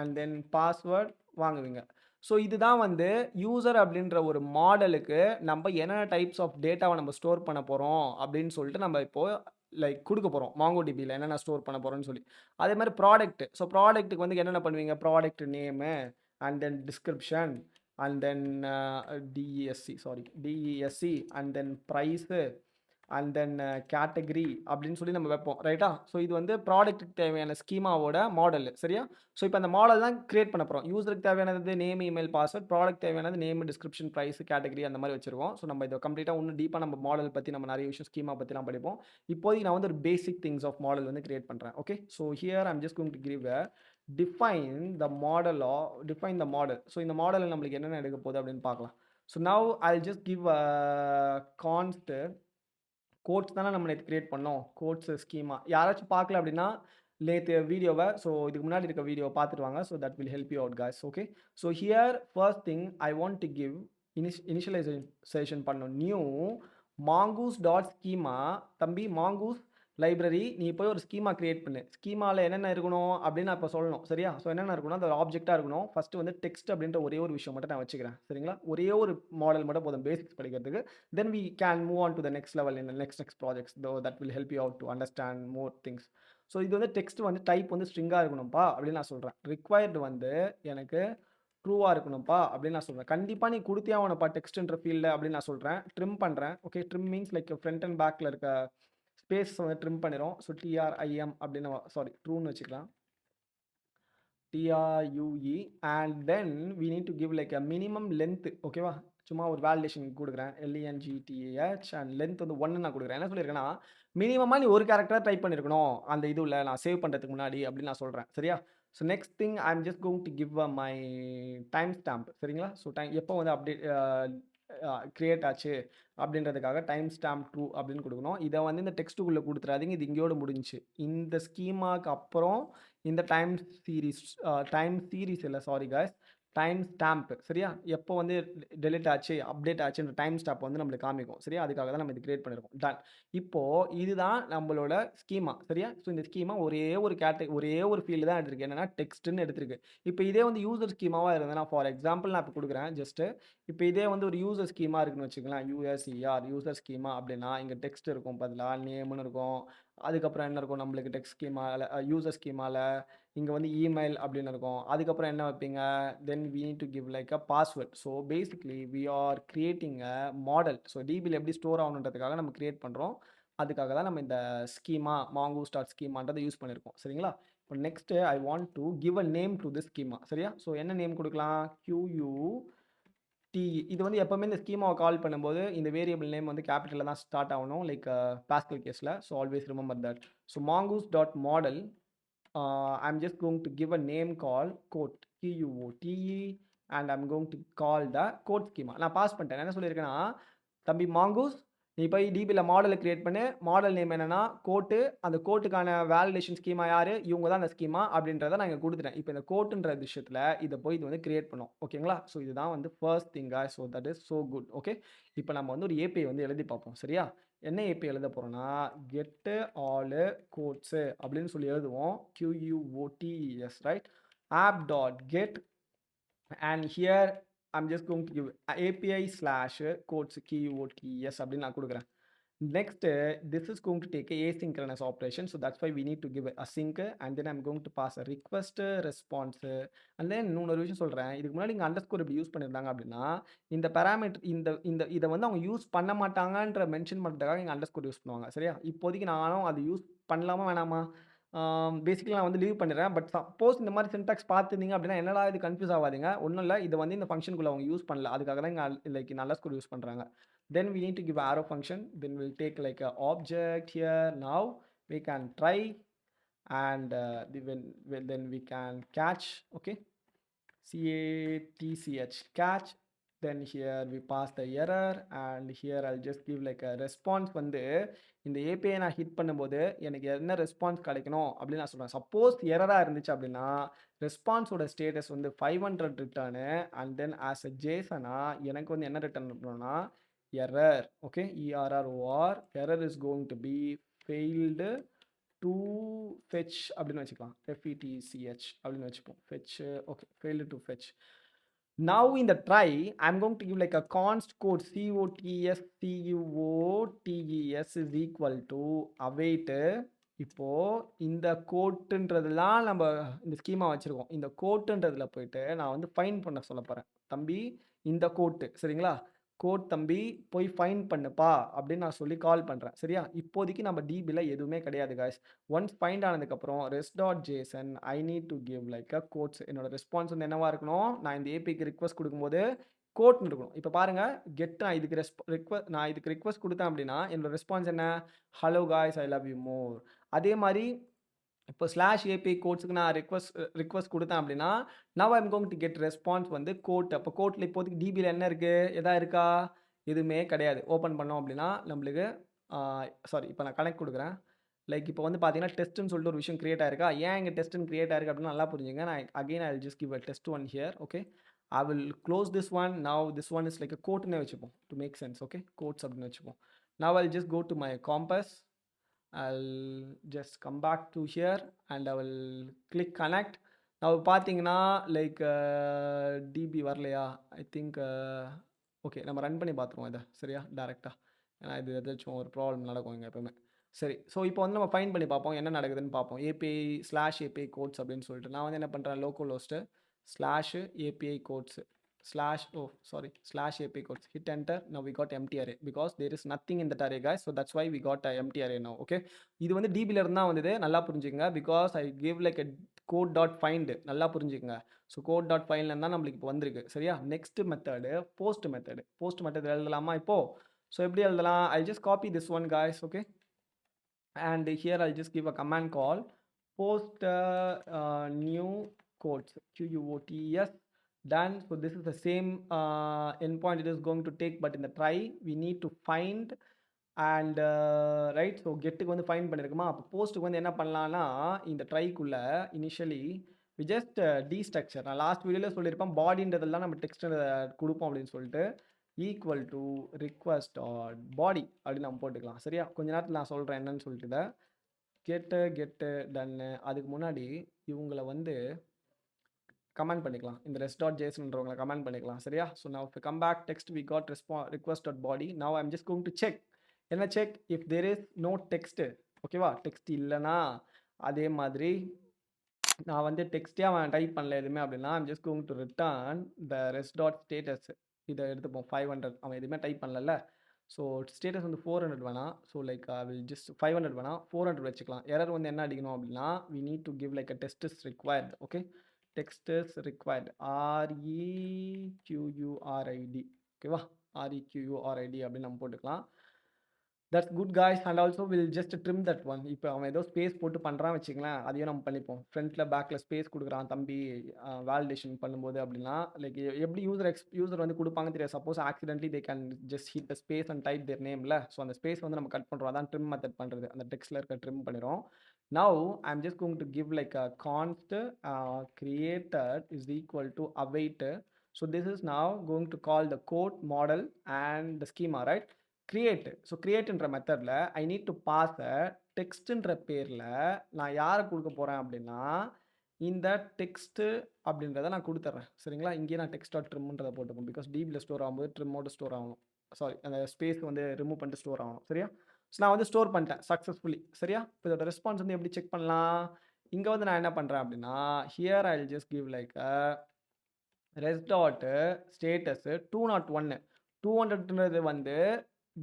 அண்ட் தென் பாஸ்வேர்ட் வாங்குவீங்க. ஸோ இதுதான் வந்து யூசர் அப்படின்ற ஒரு மாடலுக்கு நம்ம என்னென்ன டைப்ஸ் ஆஃப் டேட்டாவை நம்ம ஸ்டோர் பண்ண போகிறோம் அப்படின்னு சொல்லிட்டு நம்ம இப்போது லைக் கொடுக்க போகிறோம் MongoDBயில் என்னென்ன ஸ்டோர் பண்ண போகிறோம்னு சொல்லி. அதே மாதிரி ப்ராடக்ட், ஸோ ப்ராடக்ட்டுக்கு வந்து என்னென்ன பண்ணுவீங்க, product name and then description and then DESC and then price and then category அப்படின்னு சொல்லி நம்ம வைப்போம் ரைட்டா. ஸோ இது வந்து ப்ராடக்ட்டுக்கு தேவையான ஸ்கீமாவோட மாடல் சரியா. ஸோ இப்போ அந்த மாடல் தான் கிரியேட் பண்ண போகிறோம். யூசருக்கு தேவையானது நேம் இமெயில் பாஸ்வேர்ட், ப்ராடக்ட் தேவையானது நேம் டிஸ்கிரிப்ஷன் ப்ரைஸ் கேட்டகரி அந்த மாதிரி வச்சிருக்கோம். ஸோ நம்ம இதை கம்ப்ளீட்டாக இன்னும் டீப்பாக நம்ம மாடல் பற்றி நம்ம நிறைய விஷயம் ஸ்கீமா பற்றிலாம் படிப்போம். இப்போதைக்கு நான் வந்து ஒரு பேசிக் திங்ஸ் ஆஃப் மாடல் வந்து கிரியேட் பண்ணுறேன். Okay, so here I'm just going to give define the model. So இந்த மாடலில் நம்மளுக்கு என்னென்ன எடுக்க போகுது அப்படின்னு பார்க்கலாம். So now I'll just give a const quotes தானே நம்ம நேற்று கிரியேட் பண்ணோம், கோட்ஸ் ஸ்கீமா. யாராச்சும் பார்க்கல அப்படின்னா நேற்று வீடியோவை, ஸோ இதுக்கு முன்னாடி இருக்க வீடியோவை பார்த்துட்டு வாங்க. So that will help you out guys. Okay, so here first thing I want to give initialisation பண்ணணும். New mongoose dot schema. தம்பி மாங்கூஸ் லைப்ரரி நீ போய் ஒரு ஸ்கீமா கிரியேட் பண்ணு. ஸ்கீமாவில் என்னென்ன இருக்கணும் அப்படின்னு நான் இப்போ சொல்லணும் சரியா. ஸோ என்னென்ன இருக்கணும், அது ஆப்ஜெக்டாக இருக்கணும். ஃபஸ்ட்டு வந்து டெக்ஸ்ட் அப்படின்ற ஒரே ஒரு விஷயம் மட்டும் நான் வச்சுக்கிறேன் சரிங்களா. ஒரே ஒரு மாடல் மட்டும் போதும் பேசிக்ஸ் படிக்கிறதுக்கு. தென் we can move on to the next level in the next projects though that will help you out to understand more things. So இது வந்து டெக்ஸ்ட் வந்து டைப் வந்து ஸ்ட்ரிங்காக இருக்கணும்ப்பா அப்படின்னு நான் சொல்கிறேன். ரிக்வயர்டு வந்து எனக்கு ட்ரூவாக இருக்கணும்ப்பா அப்படின்னு நான் சொல்கிறேன். கண்டிப்பாக நீ கொடுத்தே ஆகணும்ப்பா டெக்ஸ்ட்ன்ற ஃபீல்டு அப்படின்னு நான் சொல்கிறேன். ட்ரிம் பண்ணுறேன். Okay, trim means like front and பேக்கில் இருக்க ஸ்பேஸ் வந்து ட்ரிம் பண்ணிடும். ஸோ TRIM அப்படின்னு சாரி ட்ரூன்னு வச்சுக்கலாம், TRUE. And then we need to give like a minimum length. ஓகேவா, சும்மா ஒரு வேலிடேஷன் கொடுக்குறேன், LENGTH அண்ட் லென்த் வந்து 1 நான் கொடுக்குறேன். என்ன சொல்லியிருக்கேன்னா மினிமமாக நீ ஒரு கேரக்டர் டைப் பண்ணியிருக்கணும் அந்த இதுவில் நான் சேவ் பண்ணுறதுக்கு முன்னாடி அப்படின்னு நான் சொல்கிறேன் சரியா. So next thing I am just going to give my time stamp சரிங்களா. ஸோ எப்போ வந்து அப்டேட் கிரியேட் ஆச்சு அப்படின்றதுக்காக டைம் ஸ்டாம்ப் ட்ரூ அப்படின்னு கொடுக்கணும். இதை வந்து இந்த டெக்ஸ்ட்டுக்குள்ளே கொடுத்துறாதீங்க, இது இங்கேயோடு முடிஞ்சிச்சு. இந்த ஸ்கீமாக்கு அப்புறம் இந்த டைம் சீரீஸ் இல்லை சாரி காய்ஸ், டைம் ஸ்டாம்ப் சரியா? எப்போ வந்து டெலீட் ஆச்சு, அப்டேட் ஆச்சுன்ற டைம் ஸ்டாம்ப் வந்து நம்மளுக்கு காமிக்கும். சரியா? அதுக்காக தான் நம்ம இது கிரியேட் பண்ணியிருக்கோம். டன். இப்போ இதுதான் நம்மளோட ஸ்கீமா சரியா? ஸோ இந்த ஸ்கீமா ஒரே ஒரு ஃபீல்டு தான் எடுத்திருக்கு. என்னன்னா டெக்ஸ்ட்ன்னு எடுத்திருக்கு. இப்போ இதே வந்து யூசர் ஸ்கீமாவா இருந்ததுன்னா, ஃபார் எக்ஸாம்பிள் நான் இப்போ குடுக்குறேன் ஜஸ்ட்டு. இப்போ இதே வந்து ஒரு யூசர் ஸ்கீமா இருக்குன்னு வச்சுக்கங்களேன். யூசர் ஸ்கீமா அப்படின்னா, இங்க டெக்ஸ்ட் இருக்கும் பதிலா நேம்ன்னு இருக்கும். அதுக்கப்புறம் என்ன இருக்கும் நம்மளுக்கு டெக்ஸ்ட் ஸ்கீமால யூசர் ஸ்கீமால இங்க வந்து இமெயில் அப்படின்னு இருக்கும். அதுக்கப்புறம் என்ன வைப்பீங்க? Then we need to give like a password. So basically we are creating a model. So டிபில எப்படி ஸ்டோர் ஆகணுன்றதுக்காக நம்ம கிரியேட் பண்றோம். அதுக்காக தான் நம்ம இந்த ஸ்கீமா மாங்கூஸ் டாட் ஸ்கீமான்றத யூஸ் பண்ணியிருக்கோம். சரிங்களா? இப்போ next I want to give a name to this schema. சரியா? ஸோ என்ன நேம் குடுக்கலாம்? இது வந்து எப்பவுமே இந்த ஸ்கீமாவை கால் பண்ணும்போது இந்த வேரியபிள் நேம் வந்து கேபிட்டல்ல தான் ஸ்டார்ட் ஆகணும். லைக் பாஸ்கல் கேஸ்ல. So always remember that. So மாங்கூஸ் dot model I'm just going to give a name called quote QUOTE and I'm going to call the quote schema. நான் பாஸ் பண்ணிட்டேன். என்ன சொல்லியிருக்கேன்னா, தம்பி மாங்கூஸ் நீ போய் டிபியில் மாடலை கிரியேட் பண்ணு. மாடல் நேம் என்னன்னா கோட்டு. அந்த கோட்டுக்கான வேலிடேஷன் ஸ்கீமா யாரு? இவங்க தான் அந்த ஸ்கீமா அப்படின்றத நான் இங்க குடுத்துட்டேன். இப்போ இந்த கோட்டுன்ற விஷயத்துல இத போய் இது வந்து கிரியேட் பண்ணும். ஓகேங்களா? ஸோ இதுதான் வந்து first thing guys. So that is so good. Okay. இப்போ நம்ம வந்து ஒரு ஏபிஐ வந்து எழுதி பார்ப்போம். சரியா? என்ன ஏபிஐ எழுத போறோம்னா, கெட் ஆல் கோட்ஸ் அப்படின்னு சொல்லி எழுதுவோம். QUOTES right? App dot get and here I'm just going to give API slash quotes QUOTES அப்படின்னு நான் கொடுக்குறேன். Next, this is going to take a asynchronous operation. So that's why we need to give a sync and then I'm going to pass a request response. And then இன்னொரு விஷயம் சொல்றேன். இதுக்கு முன்னாடி இங்க underscore இப்படி யூஸ் பண்ணியிருந்தாங்க அப்படின்னா, இந்த பாராமீட்டர் இந்த இந்த இதை வந்து அவங்க யூஸ் பண்ண மாட்டாங்கன்ற மென்ஷன் பண்ணுறதுக்காக இங்கே அண்டர்ஸ்கோர் யூஸ் பண்ணுவாங்க. சரியா? இப்போதைக்கு நானும் அது யூஸ் பண்ணலாமா வேணாமா? பேசிக்கலி நான் வந்து லீவ் பண்ணிடுறேன். பட் சப்போஸ் இந்த மாதிரி சின்டாக்ஸ் பார்த்துருந்தீங்க அப்படின்னா, என்னடா இது கன்ஃப்யூஸ் ஆகாதீங்க. ஒண்ணும் இல்ல. இத வந்து இந்த ஃபங்ஷனுக்குள்ள அவங்க யூஸ் பண்ணல. அதுக்காக தான் இங்க லைக் அண்டர்ஸ்கோர் யூஸ் பண்றாங்க. Then we need to give arrow function. Then we'll take like a object here. Now we can try and then we can catch. Okay, catch. Then here we pass the error and here I'll just give like a response. வந்து இந்த API நான் hit பண்ணும்போது எனக்கு என்ன response கிடைக்கணும் அப்படின்னு நான் சொல்றேன். சப்போஸ் எரராக இருந்துச்சு அப்படின்னா ரெஸ்பான்ஸோட ஸ்டேட்டஸ் வந்து 500 return and then as a ஜேசனா எனக்கு வந்து என்ன ரிட்டர்ன் பண்ணணும்னா error. Okay, ERROR error is going to be failed to fetch அப்படின்னு வச்சுக்கலாம். FETCH அப்படின்னு வச்சுப்போம். Fetch. Okay, failed to fetch. Now in the try, I'm going to give like a const code COTS is equal to await. இப்போ இந்த கோட்டுன்றதுலாம் நம்ம இந்த schema வச்சிருக்கோம். இந்த கோட்டுன்றதுல போயிட்டு நான் வந்து ஃபைன் பண்ண சொல்ல போறேன். தம்பி இந்த கோட்டு சரிங்களா? கோட் தம்பி போய் ஃபைன் பண்ணுப்பா அப்படின்னு நான் சொல்லி கால் பண்றேன். சரியா? இப்போதைக்கு நம்ம டிபில எதுவுமே கிடையாது காய்ஸ். ஒன்ஸ் ஃபைண்ட் ஆனதுக்கப்புறம் rest.json I need to give like a quotes. என்னோட ரெஸ்பான்ஸ் வந்து என்னவா இருக்கணும்? நான் இந்த ஏபிக்கு ரிக்வெஸ்ட் கொடுக்கும்போது கோட்னு இருக்கணும். இப்போ பாருங்க கெட் நான் இதுக்கு ரிக்வெஸ்ட் கொடுத்தேன் அப்படின்னா என்னோட ரெஸ்பான்ஸ் என்ன? Hello guys I love you more. அதே மாதிரி இப்போ ஸ்லாஷ் ஏபிஐ கோட்ஸுக்கு நான் ரிக்வெஸ்ட் கொடுத்தேன் அப்படின்னா now I'm going to get response வந்து கோட். அப்போ கோட்டில் இப்போதைக்கு டிபியில் என்ன இருக்குது? எதா இருக்கா? எதுவுமே கிடையாது. ஓப்பன் பண்ணோம் அப்படின்னா நம்மளுக்கு சாரி இப்போ நான் கனெக்ட் கொடுக்குறேன். லைக் இப்போ வந்து பார்த்தீங்கன்னா டெஸ்ட்டுன்னு சொல்லிட்டு ஒரு விஷயம் கிரியேட் ஆயிருக்கா? ஏன் இங்கே டெஸ்ட்டுன்னு கிரியேட் ஆயிருக்கு அப்படின்னு நல்லா புரிஞ்சுங்க. நான் again I will just give a test one here. Okay, I will close this one. Now this one is like a quote னே வச்சுப்போம் to make sense. Okay, quotes அப்படின்னு வச்சுப்போம். Now I'll just go to my compass. I'll just come back to here and I will click connect. Now பார்த்தீங்கன்னா like DP வரலையா? I think okay, நம்ம run பண்ணி பார்த்துருவோம் இதை சரியா டேரெக்டாக. ஏன்னா இது ஏதாச்சும் ஒரு ப்ராப்ளம் நடக்கும் இங்கே எப்பவுமே. சரி, ஸோ இப்போ வந்து நம்ம ஃபைன் பண்ணி பார்ப்போம் என்ன நடக்குதுன்னு பார்ப்போம். ஏபிஐ ஸ்லாஷ் ஏபிஐ கோட்ஸ் அப்படின்னு சொல்லிட்டு நான் வந்து என்ன பண்ணுறேன், localhost slash API quotes slash API codes, hit enter. Now we got empty array because there is nothing in that array guys, so that's why we got a empty array now. Okay, இது வந்து DB ல இருந்தா வந்தது, நல்லா புரிஞ்சுக்கங்க. because I give like a code.find, நல்லா புரிஞ்சுக்கங்க. so code.find ல இருந்தா நம்மளுக்கு இப்போ வந்திருக்கு சரியா. நெக்ஸ்ட் மெத்தட் போஸ்ட் மெத்தட் எழுதலாமா இப்போ? so எப்படி எழுதலாம்? I'll just copy this one guys. Okay, and here I'll just give a command call post new quotes QUOTES. Done. So this is the same endpoint it is going to take, but in the try we need to find and right. so getக்கு வந்து find பண்ணிருக்குமா? அப்போ போஸ்ட்டுக்கு வந்து என்ன பண்ணலாம்னா இந்த ட்ரைக்குள்ள initially we just டீஸ்ட்ரக்சர். நான் last வீடியோல சொல்லியிருப்பேன், பாடின்றதெல்லாம் நம்ம டெக்ஸ்ட் குடுப்போம் அப்படின்னு சொல்லிட்டு. ஈக்குவல் டூ ரிக்வெஸ்ட் டாட் பாடி அப்படின்னு நம்ம போட்டுக்கலாம். சரியா? கொஞ்ச நேரத்துல நான் சொல்றேன் என்னன்னு சொல்லிட்டு இத. கெட்டு டன்னு. அதுக்கு முன்னாடி இவங்கள வந்து கமெண்ட் பண்ணிக்கலாம். இந்த rest.jsonன்றவங்கள கமெண்ட் பண்ணிக்கலாம். சரியா? So now if come back text we got request.body. Now I am just going to check. என்ன check? If there is no text. ஓகேவா? டெக்ஸ்ட் இல்லனா, அதே மாதிரி நான் வந்து டெக்ஸ்ட்டே அவன் டைப் பண்ணல எதுவுமே அப்படின்னா, I'm just going to return the rest.status. இதை எடுத்துப்போம் 500. அவன் எதுவுமே டைப் பண்ணல. ஸோ ஸ்டேட்டஸ் வந்து 400 வேணாம். ஸோ லைக் வில் ஜஸ்ட் 500 வேணாம், 400 வச்சுக்கலாம். எரர் வந்து என்ன அடிக்கணும் அப்படின்னா, we need to give like a test is required. Okay, text is required. REQURID. ஓகேவா? REQURID அப்படின்னு நம்ம போட்டுக்கலாம். That's good guys. And also will just trim that one. இப்போ அவன் ஏதோ ஸ்பேஸ் போட்டு பண்ணுறான் வச்சுங்களேன், அதையும் நம்ம பண்ணிப்போம். ஃப்ரண்ட்டில் பேக்கில் ஸ்பேஸ் கொடுக்குறான் தம்பி வேலிடேஷன் பண்ணும்போது அப்படின்னா, லைக் எப்படி யூசர் வந்து கொடுப்பாங்க தெரியாது. Suppose accidentally they can just hit the space and type their நேமில். ஸோ அந்த ஸ்பேஸ் வந்து நம்ம கட் பண்ணுறோம். அதான் ட்ரிம் மெத்தட் பண்ணுறது. அந்த டெக்ஸ்ட்டில் இருக்க ட்ரிம் பண்ணிடும். Now I am just going to give like a கான்ஸ்ட் created is equal to await. So this is now going to call the code model and the schema, right? Create. So கிரியேட்ன்ற மெத்தடில் I need to pass a டெக்ஸ்ட்டுன்ற பேரில் நான் யாரை கொடுக்க போகிறேன் அப்படின்னா, இந்த டெக்ஸ்ட்டு அப்படின்றத நான் கொடுத்துட்றேன். சரிங்களா? இங்கேயே நான் டெக்ஸ்ட் டாட் ட்ரிம்ன்றதை போட்டுப்போம். பிகாஸ் டிபியில் ஸ்டோர் ஆகும்போது ட்ரிம்மோட ஸ்டோர் ஆகணும். சாரி, அந்த ஸ்பேஸ் வந்து ரிமூவ் பண்ணிட்டு ஸ்டோர் ஆகணும். சரியா? ஸோ நான் வந்து ஸ்டோர் பண்ணிட்டேன் சக்ஸஸ்ஃபுல்லி. சரியா? இப்போ இதோட ரெஸ்பான்ஸ் வந்து எப்படி செக் பண்ணலாம்? இங்கே வந்து நான் என்ன பண்ணுறேன் அப்படின்னா, here I will just give like a res dot status 201. 200ன்றது வந்து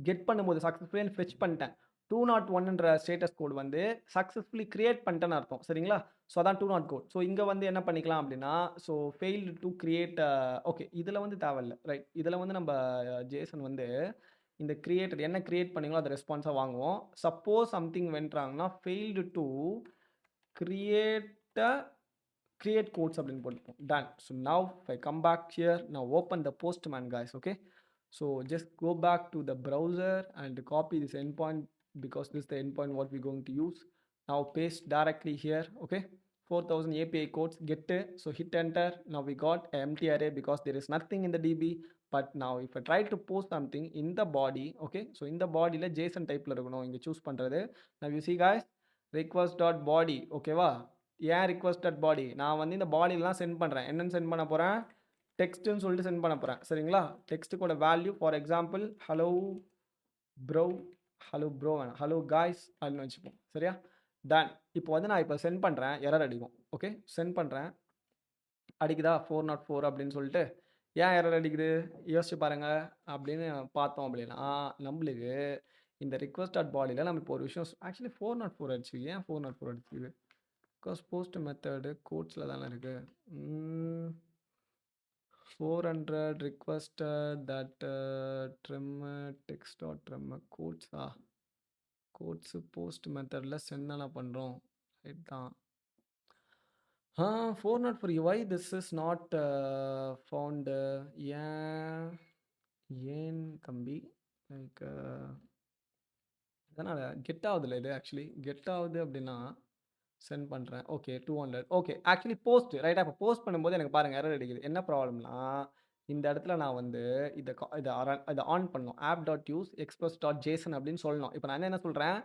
கெட் பண்ணும்போது சக்ஸஸ்ஃபுல்லி ஃபெச் பண்ணிட்டேன். 201ன்ற ஸ்டேட்டஸ் கோட் வந்து சக்ஸஸ்ஃபுல்லி கிரியேட் பண்ணிட்டேன்னு அர்த்தம். சரிங்களா? ஸோ அதான் 20 கோட். ஸோ இங்கே வந்து என்ன பண்ணிக்கலாம் அப்படின்னா, so failed to create. Okay, இதில் வந்து தேவையில்லை. ரைட், இதில் வந்து நம்ம ஜேசன் வந்து இந்த கிரியேட்டட் என்ன கிரியேட் பண்ணீங்களோ அதை ரெஸ்பான்ஸாக வாங்குவோம். சப்போஸ் சம்திங் வென்றாங்கன்னா failed to create create codes அப்படின்னு போட்டுப்போம். done. So now if I come back here, now open the postman guys. Okay, so just go back to the browser and copy this endpoint, because this is the endpoint what we're going to use. Now paste directly here. Okay, 4000 API codes, get it. So hit enter. Now we got an empty array because there is nothing in the DB. But now if I try to post something in the body, okay, so in the body la JSON type la இருக்கணும் இங்க choose பண்றது. Now you see guys, request.body. ஓகேவா? ஏன் requested பாடி? நான் வந்து இந்த பாடிலாம் send பண்ணுறேன். என்னென்னு சென்ட் பண்ண போகிறேன்? டெக்ஸ்ட்டுன்னு சொல்லிட்டு சென்ட் பண்ண போகிறேன். சரிங்களா? டெக்ஸ்ட்டுக்கோட value for example hello bro, hello bro வேணாம், ஹலோ காய்ஸ் அப்படின்னு வச்சுப்போம். சரியா? டன். இப்போ வந்து நான் இப்போ சென்ட் பண்ணுறேன், எரர் அடிக்கும். ஓகே, சென்ட் பண்ணுறேன், அடிக்குதா 404 அப்படின்னு சொல்லிட்டு. ஏன் எரர் அடிக்குது யோசிச்சு பாருங்க அப்படின்னு பார்த்தோம் அப்படின்னா, நம்மளுக்கு இந்த ரிக்வெஸ்ட் டாட் பாடியில் நம்ம இப்போ ஒரு விஷயம் ஆக்சுவலி 404 அடிச்சு. ஏன் 404 அடிச்சுது? பிகாஸ் போஸ்ட் மெத்தடு கோட்ஸில் தானே இருக்குது. 400 requested that trim text dot trim கோட்ஸா? கோட்ஸு போஸ்ட் மெத்தடில் சென்ட் தானே பண்ணுறோம். ரைட் தான். 404 why this is not found. ஏன் தம்பி? லைக் அதனால் கெட் ஆகுதுல்ல இது. ஆக்சுவலி கெட் ஆகுது அப்படின்னா சென்ட் பண்ணுறேன். ஓகே 200. ஓகே, ஆக்சுவலி போஸ்ட் ரைட்டாக. இப்போ போஸ்ட் பண்ணும்போது எனக்கு பாருங்கள் எரர் அடிக்குது. என்ன ப்ராப்ளம்னா, இந்த இடத்துல நான் வந்து இதை ஆன் பண்ணணும். app.use express.json அப்படின்னு சொல்லணும். இப்போ நான் என்ன சொல்கிறேன்,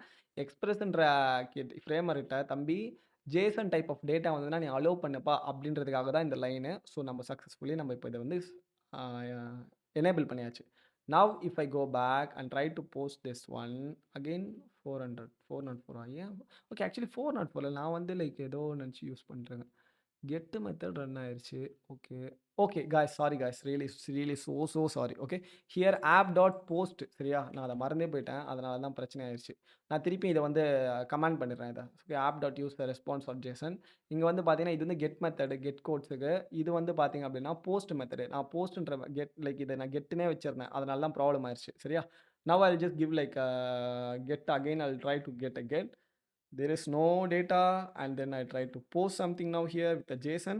எக்ஸ்பிரஸ்ன்ற ஃப்ரேம்வொர்க்கிட்ட தம்பி ஜேசன் டைப் ஆஃப் டேட்டா வந்ததுன்னா நீ அலோவ் பண்ணுப்பா அப்படின்றதுக்காக தான் இந்த லைனு. ஸோ நம்ம சக்ஸஸ்ஃபுல்லி நம்ம இப்போ இதை வந்து எனேபிள் பண்ணியாச்சு. Now if I go back and try to post this one again, 404 ஏன்? ஓகே, ஆக்சுவலி 404 நான் வந்து லைக் ஏதோ நினச்சி யூஸ் பண்ணுறேங்க. கெட் மெத்தட் ரன் ஆயிடுச்சு. Okay okay guys, sorry guys, really so sorry. Okay, here app dot post. சரியா? நான் அதை மறந்தே போயிட்டேன், அதனால தான் பிரச்சனை ஆயிடுச்சு. நான் திருப்பி இதை வந்து கமெண்ட் பண்ணிடுறேன். இதை okay, app dot use the response of JSON. இங்கே வந்து பார்த்தீங்கன்னா இது வந்து கெட் மெத்தடு, கெட் கோட்ஸுக்கு. இது வந்து பார்த்தீங்க அப்படின்னா போஸ்ட் மெத்தடு. நான் போஸ்ட்ன்ற கெட் லைக் இதை நான் கெட்டுனே வச்சிருந்தேன், அதனால தான் ப்ராப்ளம் ஆயிடுச்சு. சரியா? Now I just give like get again. I try to get again. There is no data and then I try to post something now here with the JSON.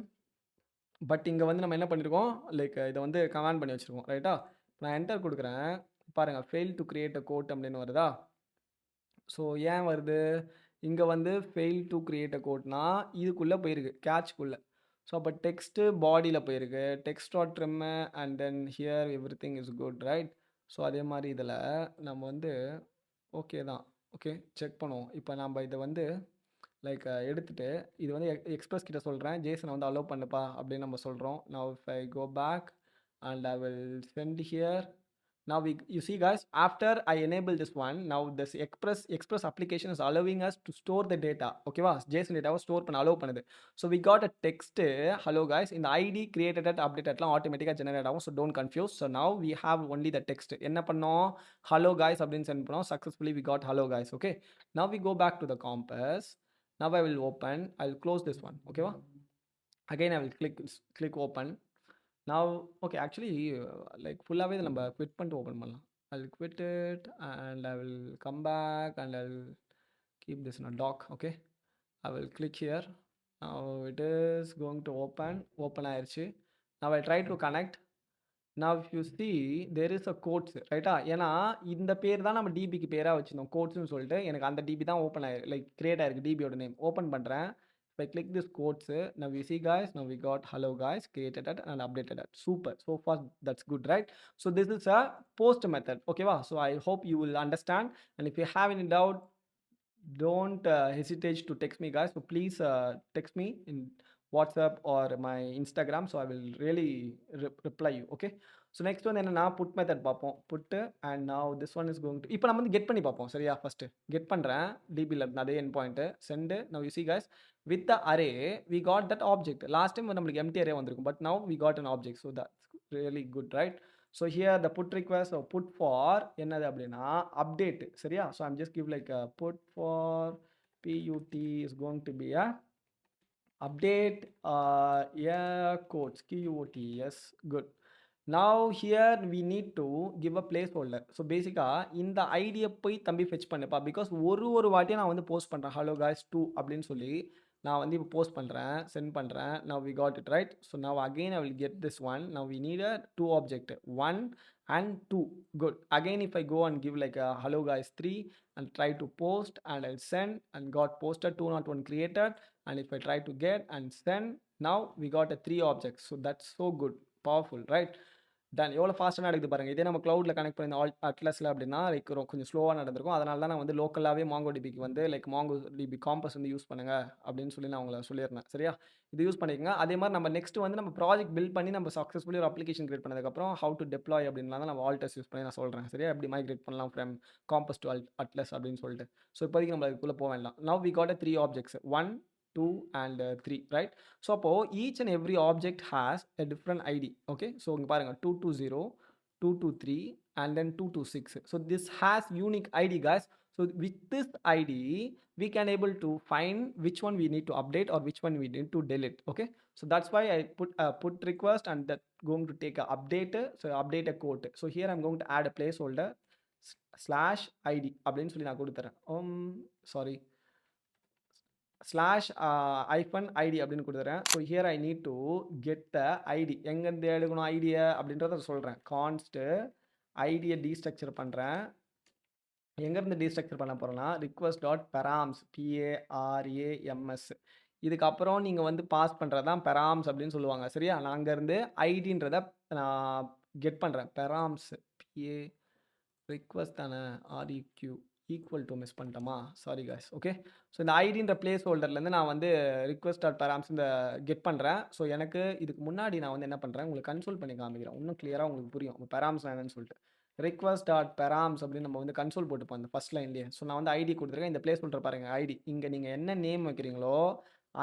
But இங்கே வந்து நம்ம என்ன பண்ணியிருக்கோம், லைக் இதை வந்து comment பண்ணி வச்சுருக்கோம். ரைட்டா? நான் என்டர் கொடுக்குறேன், பாருங்கள் fail to create a quote அப்படின்னு வருதா? ஸோ ஏன் வருது? இங்கே வந்து ஃபெயில் டு கிரியேட் அ கோட்னா இதுக்குள்ளே போயிருக்கு, கேட்ச்க்குள்ளே. ஸோ அப்போ டெக்ஸ்ட்டு பாடியில் போயிருக்கு. Text dot trim and then here everything is good right. So அதே மாதிரி இதில் நம்ம வந்து ஓகே தான். ஓகே செக் பண்ணுவோம். இப்போ நம்ம இதை வந்து லைக் எடுத்துட்டு இது வந்து எக்ஸ்பிரஸ் கிட்ட சொல்கிறேன், ஜேசனை வந்து அலோவ் பண்ணுப்பா அப்படின்னு நம்ம சொல்கிறோம். Now if I go back and I will send here. Now you see guys, after I enable this one, now this express application is allowing us to store the data. Okay va, JSON data store பண்ண allow பண்ணுது. So we got a text, hello guys, in the id created at updated லாம் automatically generate ஆகும். So don't confuse. So now we have only the text. என்ன பண்ணோம், hello guys அப்படின்னு send பண்ணோம். Successfully we got hello guys. Okay, now we go back to the compass. Now I will open, I'll close this one. Okay va, again I will click open. Now okay, actually like ஃபுல்லாகவே இதை நம்ம quit பண்ணிட்டு open பண்ணலாம். I'll quit it and I will come back and I'll keep this in a dock. Okay, I will click here. Now it is going to open ஆயிடுச்சு. Now I try to connect. Now if you see there is a quotes ரைட்டா, ஏன்னா இந்த பேர் தான் நம்ம டிபிக்கு பேராக வச்சுருந்தோம் கோட்ஸ்னு சொல்லிட்டு. எனக்கு அந்த டிபி தான் ஓப்பன் லைக் கிரியேட் ஆயிருக்கு, டிபியோட நேம் ஓப்பன் பண்ணுறேன். If I click this quotes, now we see guys, now we got hello guys created it and updated it. Super, so far that's good right. So this is a post method. Okay va, so I hope you will understand, and if you have any doubt, don't hesitate to text me guys. So please text me in WhatsApp or my Instagram, so I will really reply you. Okay, so next one என்னன்னா put method பார்ப்போம். put and now this one is going to, இப்போ நம்ம வந்து get பண்ணி பார்ப்போம் சரியா. First get பண்ணுறேன் dbல அதே end point send. Now you see guys, with the array we got that object. last time நம்மளுக்கு empty array வந்திருக்கும், but now we got an object, so that's really good right. So here the put request or put for என்னது அப்படின்னா update சரியா. so I'm just give like a put for put is going to be a update yeah quotes qot. Yes, good. Now here we need to give a placeholder. so basically இந்த ஐடியை போய் தம்பி fetch பண்ணுப்பா, because ஒரு வாட்டியும் நான் வந்து post பண்ணுறேன் hello guys 2 அப்படின்னு சொல்லி நான் வந்து இப்போ போஸ்ட் பண்ணுறேன், சென்ட் பண்ணுறேன். now we got it right. so now again I will get this one. now we need a 2 object 1 and 2. good. again if I go and give like a hello guys 3 and try to post and I'll send and got posted 201 created. and if I try to get and send, now we got a 3 objects. so that's so good, powerful right. Done எவ்வளோ ஃபாஸ்ட்டாக நடக்குது பாருங்கள். இதே நம்ம க்ளவுடில் connect பண்ணி அட்லஸில் அப்படின்னா like கொஞ்சம் ஸ்லோவாக நடந்திருக்கும். அதனால தான் நான் வந்து லோக்கலாகவே மாங்கோ டிபிக்கு வந்து லைக் மாங்கோ டிபி காம்பஸ் வந்து யூஸ் பண்ணுங்க அப்படின்னு சொல்லி நான் உங்களை சொல்லியிருந்தேன் சரியா. இது யூஸ் பண்ணிக்கங்க. அதே மாதிரி நம்ம நெக்ஸ்ட் வந்து நம்ம ப்ராஜெக்ட் பில்ட் பண்ணி நம்ம சக்ஸஸ்ஃபுல்லி ஒரு அப்ளிகேஷன் கிரியேட் பண்ணதுக்கப்புறம் ஹவு டு டெப்ளாய் அப்படின்லாம் தான் நம்ம ஆல்டஸ் யூஸ் பண்ணி நான் சொல்கிறேன் சரியா. எப்படி மைக்ரேட் பண்ணலாம் ஃப்ரம் காம்பஸ் டு அட்லஸ் அப்படின்னு சொல்லிட்டு. ஸோ இப்போதைக்கு நம்ம அதுக்குள்ளே போக வேண்டாம். Now we got 3 objects 1 2 and 3 right. so அப்போ each and every object has a different id. okay, so இங்க பாருங்க 220 223 and then 226. so this has unique id guys. so with this id we can able to find which one we need to update or which one we need to delete. okay, so that's why I put request and that going to take a update. so update a quote. so here I'm going to add a placeholder slash id அப்படின்னு சொல்லி நான் கொடுத்துறேன். sorry slash hyphen id அப்படின்னு கொடுத்துறேன். So here I need to get the ID. எங்கேருந்து எடுக்கணும் ஐடியை அப்படின்றத சொல்கிறேன். கான்ஸ்ட் ஐடியை டீஸ்ட்ரக்சர் பண்ணுறேன். எங்கேருந்து டீஸ்ட்ரக்சர் பண்ண போகிறேன்னா ரிக்வஸ்ட் டாட் பெராம்ஸ் PARAMS. இதுக்கப்புறம் நீங்கள் வந்து பாஸ் பண்ணுறது தான் பெராம்ஸ் அப்படின்னு சொல்லுவாங்க சரியா. நான் அங்கேருந்து ஐடின்றத நான் கெட் பண்ணுறேன். பெராம்ஸ் PA ரிக்வஸ்ட் தானே REQ ஈக்குவல் டு மிஸ் பண்ணிட்டோமா, சாரி காய்ஸ். ஓகே, ஸோ இந்த ஐடின்ற பிளேஸ் ஹோல்டர்லேருந்து நான் வந்து ரிக்வஸ்ட் டாட் பெராம்ஸ் இந்த கெட் பண்ணுறேன். ஸோ எனக்கு இதுக்கு முன்னாடி நான் வந்து என்ன பண்ணுறேன் உங்களுக்கு கன்சோல் பண்ணி காமிக்கிறேன், இன்னும் கிளியராக உங்களுக்கு புரியும் பெராம்ஸ் என்னன்னு சொல்லிட்டு. ரிக்வஸ்ட் டாட் பெராம்ஸ் அப்படின்னு நம்ம வந்து கன்சோல் போட்டுப்போம் அந்த ஃபர்ஸ்ட் லைன்லேயே. ஸோ நான் வந்து ஐடி கொடுத்துருக்கேன். இந்த பிளேஸ் ஹோல்டர் பாருங்கள் ஐடி. இங்கே நீங்கள் என்ன நேம் வைக்கிறீங்களோ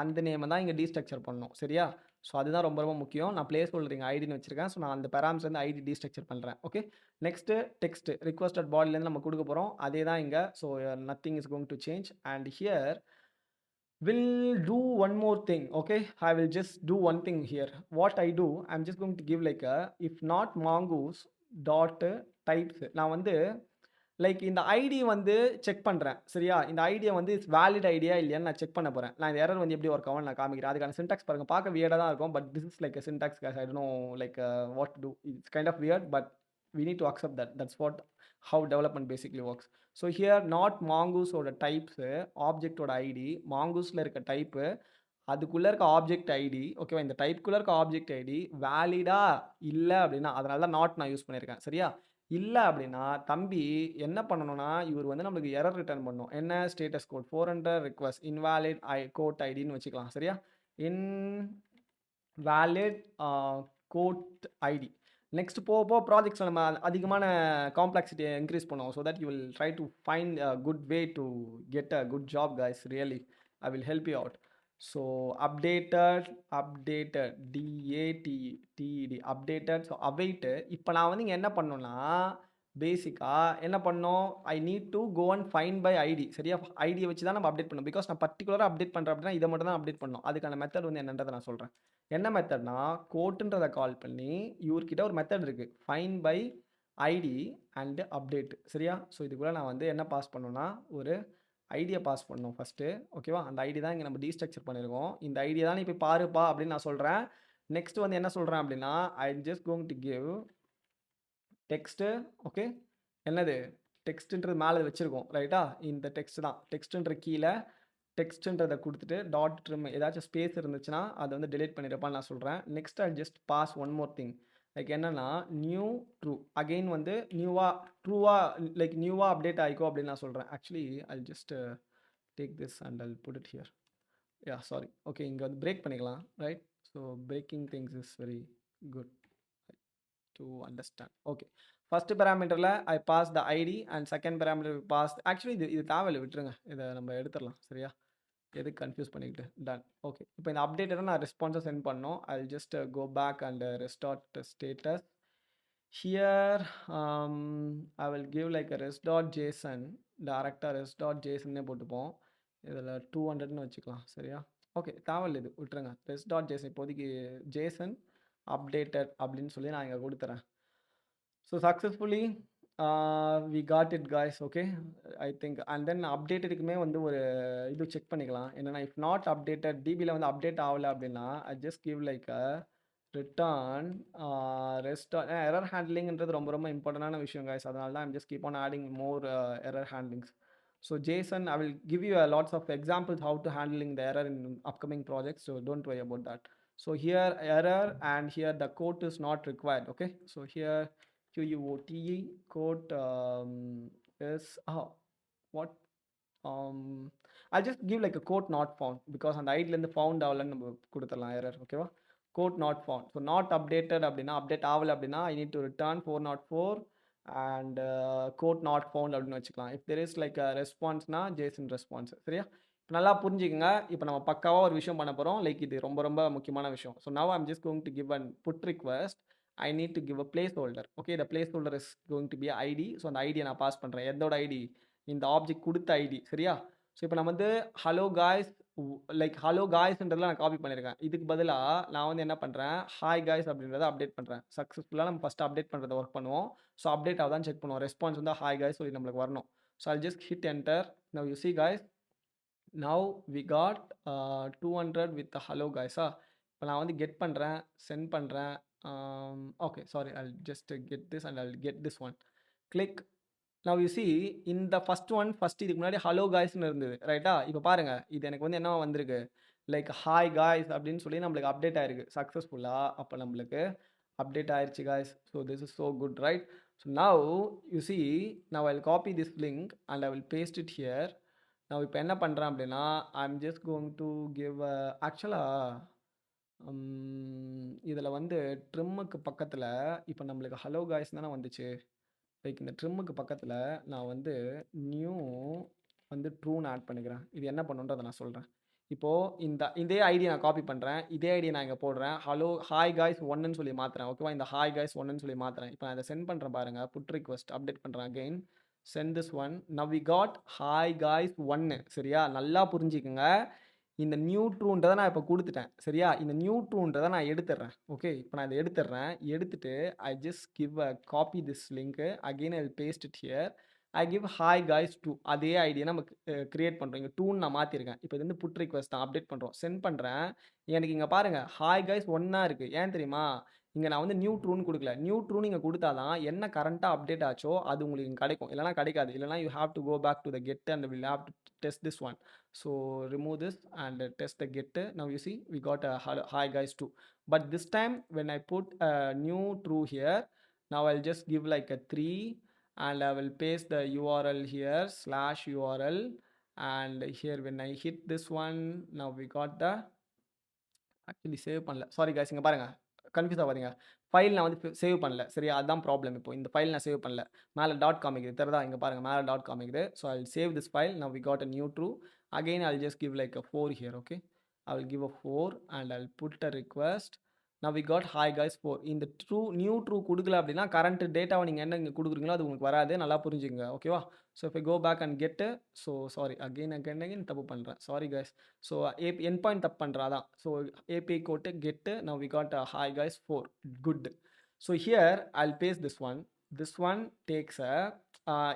அந்த நேமை தான் இங்கே டீஸ்ட்ரக்சர் பண்ணணும் சரியா. ஸோ அதுதான் ரொம்ப ரொம்ப முக்கியம். நான் பிளேஸ் ஹோல்டர் இங்கே ஐடின்னு வச்சிருக்கேன். ஸோ நான் அந்த பெராம்ஸ் வந்து ஐடி டீஸ்ட்ரக்சர் பண்ணுறேன். Okay, next text request dot பாடிலேருந்து நம்ம கொடுக்க போகிறோம் அதே தான் இங்கே. So nothing is going to change. And here will do one more thing. okay, I will just do one thing here. what I do, I'm just going to give like a if not mongoose dot types. நான் வந்து like இந்த ID வந்து check பண்ணுறேன் சரியா. இந்த idea வந்து valid idea இல்லையான்னு நான் செக் பண்ண போகிறேன். நான் இந்த எரர் வந்து எப்படி ஒர்க் ஆகும் நான் காமிக்கிறேன். அதுக்கான சின்டாக்ஸ் பாருங்கள், பார்க்க வியர்டாக தான் இருக்கும். But this is like syntax I don't know like what to do. It's kind of weird but we need to accept that. that's what how development basically works. so here not mongoose ஓட types ஆப்ஜெக்டோட ID, mongoose ல இருக்க type அதுக்குள்ள இருக்க object ID ஓகேவா? இந்த டைப்க்குள்ள இருக்க object ID வேலிடா இல்ல அப்படின்னா, அதனால தான் நாட் நான் யூஸ் பண்ணியிருக்கேன். சரியா? இல்ல அப்படின்னா, தம்பி என்ன பண்ணணும்னா, இவரு வந்து நம்மளுக்கு எரர் ரிட்டர்ன் பண்ணணும். என்ன status code 400 request invalid code ஐடின்னு வச்சுக்கலாம். சரியா? Invalid code ID. நெக்ஸ்ட் போக போக ப்ராஜெக்ட்ஸ்ல நம்ம அதிகமான காம்ப்ளெக்சிட்டிய இன்கிரீஸ் பண்ணுவோம். So that you will try to find a good way to get a good job guys. Really I will help you out. So updated டிஏடிடி அப்டேட்டட். ஸோ அவைட்டு இப்போ நான் வந்து இங்கே என்ன பண்ணணும்னா பேசிக்காக என்ன பண்ணோம், I need to go and find by ID. சரியா? ஐடியை வச்சு தான் நம்ம அப்டேட் பண்ணணும். பிகாஸ் நான் பர்டிகுலராக அப்டேட் பண்ணுறேன் அப்படின்னா இதை மட்டும் தான் அப்டேட் பண்ணணும். அதுக்கான மெத்தட் வந்து என்னன்றதை நான் சொல்கிறேன். என்ன மெத்தட்னா கோட்டுன்றதை கால் பண்ணி இவர்கிட்ட ஒரு மெத்தட் இருக்குது, find by ID and update. சரியா? ஸோ இதுக்குள்ளே நான் வந்து என்ன பாஸ் பண்ணணும்னா ஒரு ஐடியை பாஸ் பண்ணணும் ஃபஸ்ட்டு. ஓகேவா? அந்த ஐடி தான் இங்கே நம்ம டீஸ்ட்ரக்சர் பண்ணியிருக்கோம். இந்த ஐடியை தான் நீ போய் பாருப்பா அப்படின்னு நான் சொல்கிறேன். நெக்ஸ்ட் வந்து என்ன சொல்கிறேன் அப்படின்னா I just going to give text. Okay, என்னது டெக்ஸ்ட்டுன்றது மேலே வச்சுருக்கோம் ரைட்டா? இந்த டெக்ஸ்ட் தான். டெக்ஸ்ட்டுன்ற கீழே டெக்ஸ்ட்டுன்றதை கொடுத்துட்டு டாட் ட்ரிம் ஏதாச்சும் ஸ்பேஸ் இருந்துச்சுன்னா அதை வந்து delete பண்ணிடுப்பான்னு நான் சொல்கிறேன். Next I just pass one more thing. Like என்னன்னா நியூ ட்ரூ அகெயின் வந்து நியூவாக அப்டேட் ஆகிக்கோ அப்படின்னு நான் சொல்கிறேன். Actually I just take this and I put it here. Yeah sorry. Okay, இங்கே வந்து பிரேக் பண்ணிக்கலாம் right? So breaking things is very good to understand. Okay, first parameterல I pass the ID and second parameter we pass. Actually இது தேவையில்லை, விட்டுருங்க. இதை நம்ம எடுத்துடலாம். சரியா? எதுக்கு கன்ஃபியூஸ் பண்ணிக்கிட்டு. டன். ஓகே, இப்போ இந்த அப்டேட்டை நான் ரெஸ்பான்ஸை சென்ட் பண்ணோம். I just go back and restart status. Here I will give like res.json. டேரெக்டாக res.jsonnே போட்டுப்போம். இதில் 200ன்னு வச்சுக்கலாம். சரியா? ஓகே, தேவையில்லை, இது விட்டுருங்க. res.json இப்போதைக்கு ஜேசன் அப்டேட்டட் அப்படின்னு சொல்லி நான் இங்கே கொடுத்துறேன். So successfully we got it guys. Okay, I think. And then அப்டேட்டடுக்குமே வந்து ஒரு இது செக் பண்ணிக்கலாம். என்னென்னா இஃப் நாட் அப்டேட்டட் டிபியில் வந்து அப்டேட் ஆகலை அப்படின்னா I just give like a return error ஹேண்ட்லிங்ன்றது ரொம்ப ரொம்ப இம்பார்ட்டண்டான விஷயம் காய்ஸ். அதனால தான் I'm just keep on adding more error handlings. So JSON, I will give you lots of examples how to handling the error in upcoming projects. So don't worry about that. So here error and here the quote is not required. Okay. So here QUOTE quote is what I'll just give like a quote not found because on the idle in the found நம்ம கொடுத்துடலாம் error. ஓகேவா? quote not found. So not updated அப்படின்னா update ஆகலை அப்படின்னா I need to return 404 and quote not found அப்படின்னு வச்சுக்கலாம். if there is like a responseனா JSON response. சரியா? இப்போ நல்லா புரிஞ்சுக்கங்க. இப்போ நம்ம பக்காவாக ஒரு விஷயம் பண்ண போகிறோம். லைக் இது ரொம்ப ரொம்ப முக்கியமான விஷயம். So now I'm just going to give an put request. I need to give a placeholder. Okay, the placeholder is going to be ID. So அந்த ஐடியை நான் பாஸ் பண்ணுறேன். எதோட ஐடி? இந்த ஆப்ஜெக்ட் கொடுத்த ஐடி. சரியா? ஸோ இப்போ நான் வந்து ஹலோ காய்ஸ் லைக் ஹலோ காய்ஸ்ன்றதுல நான் காப்பி பண்ணியிருக்கேன். இதுக்கு பதிலாக நான் வந்து என்ன பண்ணுறேன், ஹாய் காய்ஸ் அப்படின்றத அப்டேட் பண்ணுறேன். சக்ஸஸ்ஃபுல்லாக நம்ம ஃபஸ்ட்டு அப்டேட் பண்ணுறத ஒர்க் பண்ணுவோம். ஸோ அப்டேட் ஆகுதான் செக் பண்ணுவோம். ரெஸ்பான்ஸ் வந்து ஹாய் காய்ஸ் சொல்லி நம்மளுக்கு வரணும். So I just hit enter. Now you see guys, now we got 200 with hello காய்ஸா. இப்போ நான் வந்து கெட் பண்ணுறேன், சென்ட் பண்ணுறேன். Okay sorry, I just get this and I get this one. Click. Now you see இந்த first one first இதுக்கு முன்னாடி hello காய்ஸ்னு இருந்தது ரைட்டா? இப்போ பாருங்கள், இது எனக்கு வந்து என்ன வந்திருக்கு, லைக் ஹாய் காய்ஸ் அப்படின்னு சொல்லி நம்மளுக்கு அப்டேட் ஆயிருக்கு சக்ஸஸ்ஃபுல்லாக. அப்போ நம்மளுக்கு அப்டேட் ஆயிடுச்சு guys. So this is so good right? So now you see, now I will copy this link and I will paste it here. நான் இப்போ என்ன பண்ணுறேன் அப்படின்னா I am just going to give ஆக்சுவலாக இதில் வந்து ட்ரிம்முக்கு பக்கத்தில் இப்போ நம்மளுக்கு ஹலோ காய்ஸ் தானே வந்துச்சு. லைக் இந்த ட்ரிம்முக்கு பக்கத்தில் நான் வந்து நியூ வந்து ட்ரூன்னு ஆட் பண்ணிக்கிறேன். இது என்ன பண்ணுன்றதை நான் சொல்கிறேன். இப்போது இதே ஐடியை நான் காப்பி பண்ணுறேன். இதே ஐடியை நான் இங்கே போடுறேன். ஹலோ ஹாய் காய்ஸ் ஒன்றுன்னு சொல்லி மாற்றுறேன். ஓகேவா? இந்த ஹாய் காய்ஸ் ஒன்றுன்னு சொல்லி மாற்றுறேன். இப்போ நான் இதை சென்ட் பண்ணுறேன் பாருங்கள். புட் ரிக்வெஸ்ட் அப்டேட் பண்ணுறேன். Again send this one. Now we got hi guys 1. சரியா? நல்லா புரிஞ்சுக்குங்க. இந்த நியூ ட்ரூன்றதை நான் இப்போ கொடுத்துட்டேன். சரியா? இந்த நியூ ட்ரூன்றதை நான் எடுத்துடுறேன். ஓகே, இப்போ நான் இதை எடுத்துடுறேன். எடுத்துட்டு I just give a copy this link. Again I will paste it here. I give hi guys 2. அதே ஐடியை நம்ம கிரியேட் பண்ணுறோம். இங்கே 2ன்னு நான் மாற்றிருக்கேன். இப்போ இது வந்து புட் ரிக்வெஸ்ட் தான், அப்டேட் பண்ணுறோம். சென்ட் பண்ணுறேன். எனக்கு இங்கே பாருங்கள் ஹாய் காய்ஸ் 1 இருக்குது. ஏன் தெரியுமா? இங்க நான் வந்து நியூ ட்ரூன்னு குடுக்கல. நியூ ட்ரூ நீங்க குடுத்தா தான் என்ன கரண்ட்டா அப்டேட் ஆச்சோ அது உங்களுக்கு இங்க கிடைக்கும். இல்லன்னா கிடைக்காது. இல்லன்னா you have to go back to the get and will have to test this one. So remove this and test the get. Now you see we got a hi guys too. But this time when I put a new true here, now I'll just give like a 3 and I will paste the URL here slash URL, and here when I hit this one, now we got the actually save பண்ணல. Sorry guys, இங்க பாருங்க. Confuse ஆவாதீங்க. File நான் வந்து save பண்ணல. சரியா? அதான் problem இப்போ. இந்த ஃபைல் நான் சேவ் பண்ணல. மேல டாட் காமிக்குது. தெரியுதா? இங்க பாருங்க. மேல டாட் காமிக்குது. So I will save this file. Now we got a new true. Again I will just give like a 4 here. Okay. I will give a 4 and I'll put a request. Now we got hi guys 4. இந்த true new true குடுக்கல அப்படின்னா current டேட்டாவை நீங்கள் என்ன இங்கே கொடுக்குறீங்களோ அது உங்களுக்கு வராது. நல்லா புரிஞ்சுங்க. ஓகேவா? So if I go back and get, so sorry again தப்பு பண்ணுறேன். Sorry guys. ஸோ என் பாயிண்ட் தப்பு பண்ணுறேன். அதான். So API code get. Now we got hi guys 4. Good. So here I'll paste this one. This one takes a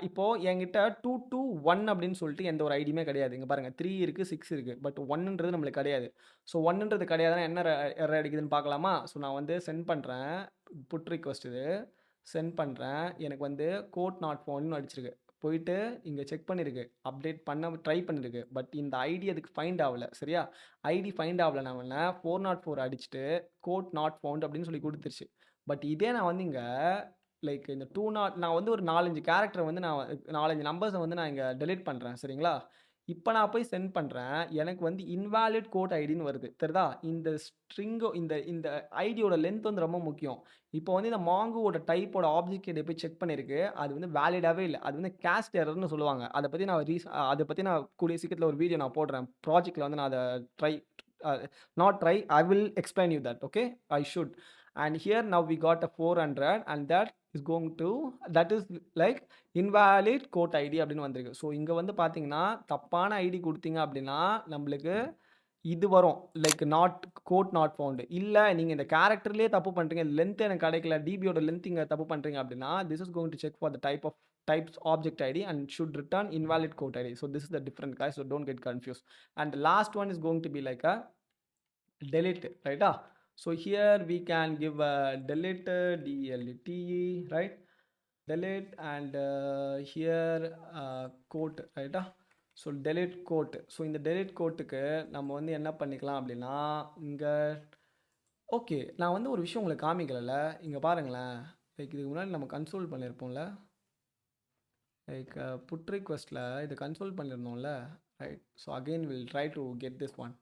இப்போ என்கிட்ட 2 to 1 அப்படின்னு சொல்லிட்டு எந்த ஒரு ஐடியுமே கிடையாது. இங்கே பாருங்கள் 3 இருக்குது 6 இருக்குது. பட் 1ன்றது நம்மளுக்கு கிடையாது. ஸோ 1ன்றது கிடையாதுன்னா என்ன எரர் அடிக்குதுன்னு பார்க்கலாமா? ஸோ நான் வந்து சென்ட் பண்ணுறேன். புட் ரிக்வெஸ்ட் இது சென்ட் பண்ணுறேன். எனக்கு வந்து கோட் நாட் ஃபவுண்ட்னு அடிச்சிருக்கு. போயிட்டு இங்கே செக் பண்ணியிருக்கு. அப்டேட் பண்ண ட்ரை பண்ணியிருக்கு. பட் இந்த ஐடி அதுக்கு ஃபைண்ட் ஆகலை. சரியா? ஐடி ஃபைண்ட் ஆகலை. நான் என்ன 404 அடிச்சுட்டு கோட் நாட் ஃபவுண்ட் அப்படின்னு சொல்லி கொடுத்துருச்சு. பட் இதே நான் வந்து இங்கே லைக் இந்த 2 நான் வந்து ஒரு 4-5 கேரக்டரை வந்து நான் 4-5 நம்பர்ஸை வந்து நான் இங்கே டெலிட் பண்ணுறேன். சரிங்களா? இப்போ நான் போய் சென்ட் பண்ணுறேன். எனக்கு வந்து இன்வாலிட் கோட் ஐடின்னு வருது. தெரியுதா? இந்த ஸ்ட்ரிங்கோ இந்த இந்த ஐடியோட லென்த் வந்து ரொம்ப முக்கியம். இப்போ வந்து இந்த மாங்குவோட டைப்போட ஆப்ஜெக்ட் ஐடியை போய் செக் பண்ணியிருக்கு. அது வந்து வேலிடாகவே இல்லை. அது வந்து கேஸ்ட் எரர்னு சொல்லுவாங்க. அதை பற்றி நான் கூடிய சீக்கிரத்தில் ஒரு வீடியோ நான் போடுறேன். ப்ராஜெக்ட்டில் வந்து நான் அதை not try, I will explain you that. Okay, I should. And here now we got a 400 and that is like invalid quote ID அப்படின்னு வந்திருக்கு. ஸோ இங்கே வந்து பார்த்தீங்கன்னா தப்பான ஐடி கொடுத்தீங்க அப்படின்னா நம்மளுக்கு இது வரும் லைக் கோட் நாட் ஃபவுண்டு. இல்லை நீங்கள் இந்த கேரக்டர்லேயே தப்பு பண்ணுறீங்க, லென்த் எனக்கு கிடைக்கல, டிபியோட லென்த் இங்கே தப்பு பண்ணுறீங்க அப்படின்னா this is going to check for the types object ID and should return invalid quote ID. So this is the different guys, so don't get confused. And the last one is going to be like a delete, right? So here we can give a delete, delete, right? Delete and here quote, right? So delete quote. So இந்த delete quoteக்கு நம்ம வந்து என்ன பண்ணிக்கலாம் அப்படின்னா இங்கே okay நான் வந்து ஒரு விஷயம் உங்களுக்கு காமிக்கல. இங்கே பாருங்களேன், லைக் இதுக்கு முன்னாடி நம்ம கன்சோல் பண்ணியிருப்போம்ல, லைக் புட் ரிக்வெஸ்ட்டில் இதை கன்சோல் பண்ணியிருந்தோம்ல, right? So again will try to get this one.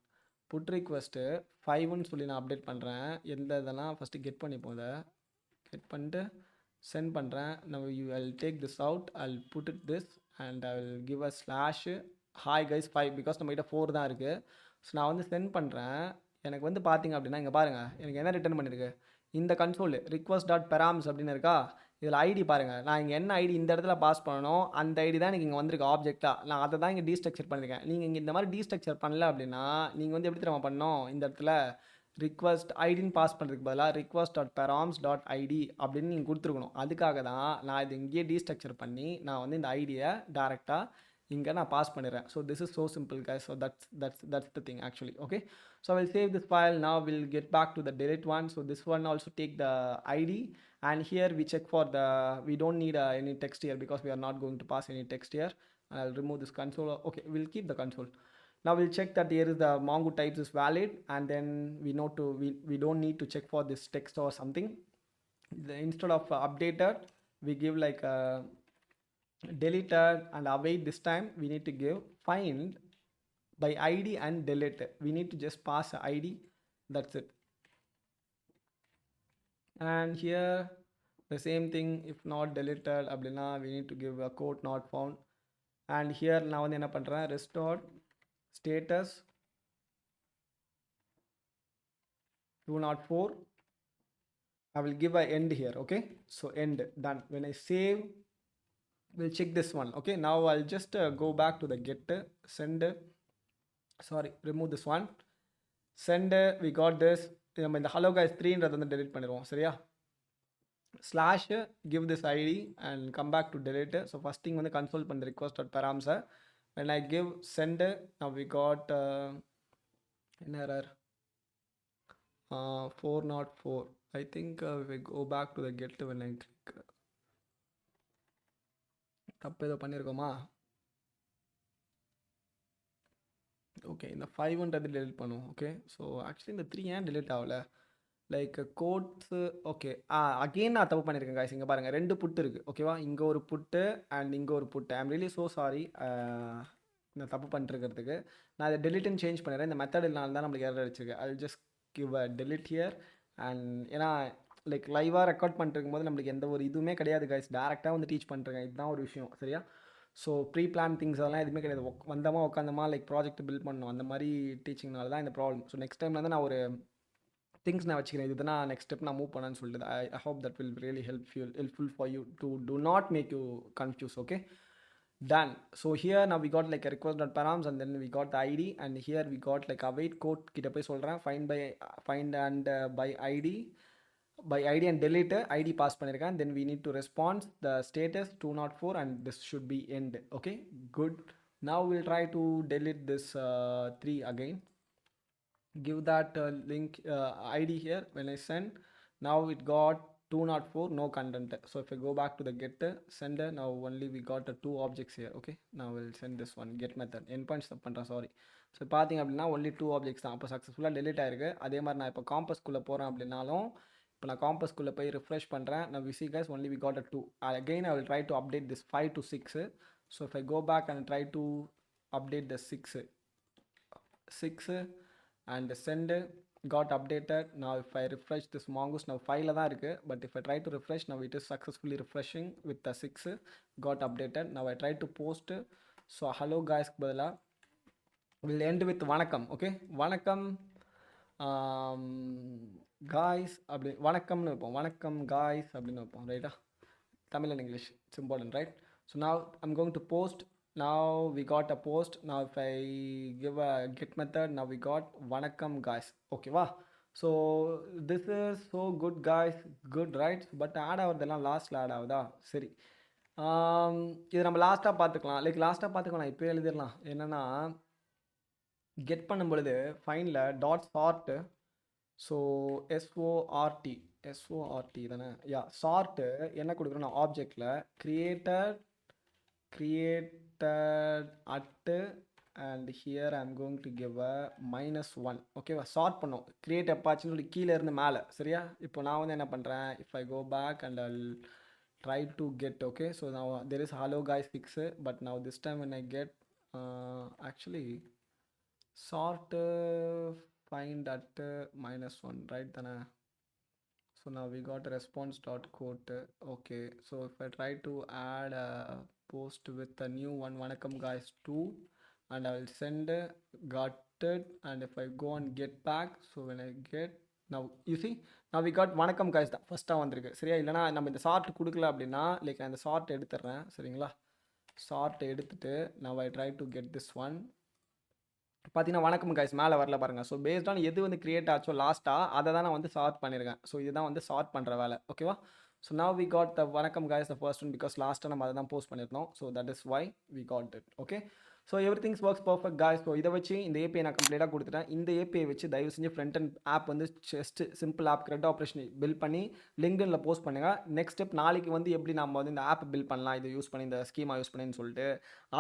Put request 5ன்னு சொல்லி நான் அப்டேட் பண்ணுறேன். எந்த இதெல்லாம் ஃபஸ்ட்டு கெட் பண்ணிப்போம். இதை கெட் பண்ணிட்டு சென்ட் பண்ணுறேன். நான் I'll take this out, I'll put it this and I will give a slash hi guys 5 because நம்மகிட்ட 4 தான் இருக்குது. ஸோ நான் வந்து சென்ட் பண்ணுறேன். எனக்கு வந்து பார்த்தீங்க அப்படின்னா இங்கே பாருங்கள் எனக்கு என்ன ரிட்டர்ன் பண்ணியிருக்கு. இந்த கன்சோல் request.params அப்படின்னு இருக்கா. இதில் ஐடி பாருங்கள். நான் இங்கே என்ன ஐடி இந்த இடத்துல பாஸ் பண்ணணும் அந்த ஐடி தான் எனக்கு இங்கே வந்திருக்கு ஆப்ஜெக்டாக. நான் அதை தான் இங்கே டீஸ்ட்ரக்சர் பண்ணியிருக்கேன். நீங்கள் இங்கே இந்த மாதிரி டீஸ்ட்ரக்சர் பண்ணல அப்படின்னா நீங்கள் வந்து எப்படி தெரியுமா பண்ணணும், இந்த இடத்துல ரிக்வஸ்ட் ஐடின்னு பாஸ் பண்ணுறதுக்கு பதிலாக request.params.id அப்படின்னு நீங்கள் கொடுத்துருக்கணும். அதுக்காக தான் நான் இது இங்கேயே டீஸ்ட்ரக்சர் பண்ணி நான் வந்து இந்த ஐடியை டேரெக்டாக இங்கே நான் பாஸ் பண்ணிடுறேன். So this is so simple guys. So that's the thing actually. Okay, so I will save this file. Now we'll get back to the delete one. So this one also take the ID and here we check for the we don't need any text here because we are not going to pass any text here. I'll remove this console. Okay, we'll keep the console. Now we'll check that here is the Mongo types is valid and then we don't need to check for this text or something. Instead of updated we give like deleted and await. This time we need to give find by ID and delete. We need to just pass ID, that's it. And here the same thing, if not deleted அப்படின்னா we need to give a quote not found. And here நான் வந்து என்ன பண்ணுறேன், restore status 204. I will give a end here. Okay, so end, done. When I save we'll check this one. Okay, now I'll just go back to the get, send, sorry, remove this one, send, we got this. நம்ம இந்த hello guys 3ன்றதை வந்து delete பண்ணிடுவோம். சரியா? slash give this ID and come back to delete. So first thing வந்து console பண்ண request.params. when I give send, now we got an error 404. I think if I go back to the get when I click, தப்பு ஏதோ பண்ணியிருக்கோமா? Okay, இந்த 5ன்றது delete பண்ணுவோம். Okay, so actually இந்த 3 ஏன் delete ஆகல? Like coats. Okay, again நான் தப்பு பண்ணியிருக்கேன் guys. இங்கே பாருங்கள், 2 புட்டு இருக்குது. ஓகேவா, இங்கே ஒரு புட்டு அண்ட் இங்கே ஒரு புட்டு. ஐம் ரியலி ஸோ சாரி இந்த தப்பு பண்ணிருக்கிறதுக்கு. நான் இதை டெலிட்னு சேஞ்ச் பண்ணிடுறேன். இந்த மெத்தட் இல்லாமல் தான் நம்மளுக்கு எரர் அடிச்சிருக்கு. ஐ just give a delete here. And ஏன்னா லைக் லைவாக ரெக்கார்ட் பண்ணிட்டு போது நம்மளுக்கு எந்த ஒரு இதுவுமே கிடையாது guys. டேரெக்டாக வந்து டீச் பண்ணுறேங்க, இதுதான் ஒரு விஷயம். சரியா? ஸோ ப்ரீ பிளான் திங்ஸ் அதெல்லாம் எதுவுமே கிடையாது. வந்தமா உட்காந்தமா லைக் ப்ராஜெக்ட் பில்ட் பண்ணணும், அந்த மாதிரி டீச்சிங்னால தான் இந்த ப்ராப்ளம். ஸோ நெக்ஸ்ட் டைமில் வந்து நான் ஒரு திங்ஸ் நான் வச்சுக்கிறேன், இதுதான் நான் நெக்ஸ்ட் ஸ்டெப் நான் மூவ் பண்ணேன்னு சொல்லிட்டு. I hope that will really helpful for you to do not make you confuse. Okay, done. So here now we got like a request.params and then we got the id, and here we got like await code கிட்ட போய் சொல்கிறேன், find and by id and delete id pass பண்ணியிருக்கேன். Then we need to respond the status 204 and this should be end. Okay, good. Now we'll try to delete this 3 again. Give that link id here. When I send, now it got 204 no content. So if I go back to the get sender, now only we got 2 objects here. Okay, now we'll send this one get method endpoint step பண்றேன். Sorry. So பார்த்தீங்க அப்படின்னா only 2 objects தான். அப்போ சக்ஸஸ்ஃபுல்லாக delete ஆயிருக்கு. அதே மாதிரி நான் இப்போ காம்பஸ்குள்ளே போகிறேன் அப்படின்னாலும், இப்போ நான் காம்பஸ்குள்ளே போய் ரிஃப்ரெஷ் பண்ணுறேன். நான் we see guys only we got a 2. Again I will try to update this 5 to 6. So if I go back and try to update the 6 and send got updated. Now if I refresh this mongoose, now 5ல தான் இருக்குது. But if I try to refresh, now it is successfully refreshing with the 6 got updated. Now I try to post. So hello guys பதிலாக will end with வணக்கம். Okay, வணக்கம் guys அப்படி வணக்கம்னு வைப்போம். வணக்கம் guys அப்படின்னு வைப்போம். ரைட்டா? Tamil and English, it's important, right? So now I'm going to post. Now we got a post. Now if I give a get method, now we got vanakkam guys. Okay va? So this is so good guys, good, right? But add ஆகுறதெல்லாம் லாஸ்ட்டில் add ஆகுதா? சரி, இது நம்ம லாஸ்ட்டாக பார்த்துக்கலாம். Like லாஸ்ட்டாக பார்த்துக்கலாம், இப்போ எழுதிடலாம். என்னென்னா கெட் பண்ணும் பொழுது ஃபைனில் டாட் சார்ட்டு. ஸோ எஸ்ஓஆர்டி தானே? யா, சார்ட்டு என்ன கொடுக்குறோன்னா ஆப்ஜெக்டில் created at and here I'm going to give a -1. ஓகேவா? சார்ட் பண்ணோம், கிரியேட் எப்பாச்சுன்னு சொல்லி கீழே இருந்து மேலே. சரியா? இப்போ நான் வந்து என்ன பண்ணுறேன், if I go back and I'll try to get. Okay, so now there is hello guys 6, but now this time when I get actually sort find at -1, right? Then so now we got a response dot quote. Okay, so if I try to add a post with a new one, vanakkam guys 2, and I will send got it. And if I go and get back, so when I get, now you see now we got vanakkam guys தான் ஃபஸ்ட்டாக வந்திருக்கு. சரியா? இல்லைனா நம்ம இந்த chart கொடுக்கல அப்படின்னா like நான் இந்த சார்ட் எடுத்துடுறேன். சரிங்களா? சார்ட் எடுத்துட்டு now I try to get this one. பார்த்தீங்கன்னா வணக்கம் guys மேலே வரல பாருங்கள். ஸோ பேஸ்ட் ஆன் எது வந்து கிரியேட் ஆச்சோ லாஸ்ட்டாக அதை தான் நான் வந்து சார்ட் பண்ணியிருக்கேன். ஸோ இதுதான் வந்து சார்ட் பண்ணுற வேலை. ஓகேவா? So now we got the வணக்கம் guys the first one because லாஸ்ட்டாக நம்ம அதை தான் போஸ்ட் பண்ணியிருந்தோம். So that is why we got it. Okay, so every things works perfect guys. So இதை வச்சு இந்த ஏபிஐ நான் கம்ப்ளீட்டாக கொடுத்துட்டேன். இந்த ஏபிஐ வச்சு தயவு செஞ்சு ஃப்ரண்ட் அண்ட் ஆப் வந்து just simple app CRUD operation build பண்ணி லிங்க்டின்ல போஸ்ட் பண்ணுங்கள். நெக்ஸ்ட் ஸ்டெப் நாளைக்கு வந்து எப்படி நம்ம வந்து இந்த ஆப் பில்ட் பண்ணலாம், இதை யூஸ் பண்ணி இந்த ஸ்கீமா யூஸ் பண்ணின்னு சொல்லிட்டு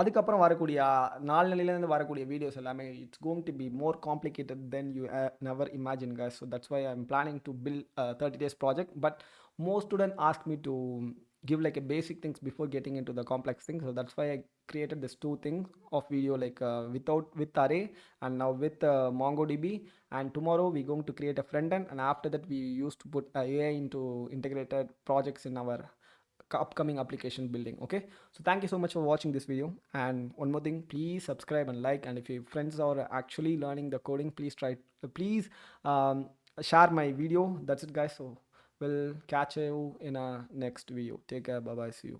அதுக்கப்புறம் வரக்கூடிய நாளிலேருந்து வரக்கூடிய வீடியோஸ் எல்லாமே it's going to be more complicated then you never imagine guys. So that's why I am planning to build 30 days project. But most students ask me to give like a basic things before getting into the complex things. So that's why I created this 2 things of video like with array and now with MongoDB. And tomorrow we going to create a front end, and after that we used to put AI into integrated projects in our upcoming application building. Okay, so thank you so much for watching this video. And one more thing, please subscribe and like, and if your friends are actually learning the coding, please share my video. That's it guys. So we'll catch you in a next video. Take care. Bye bye. See you.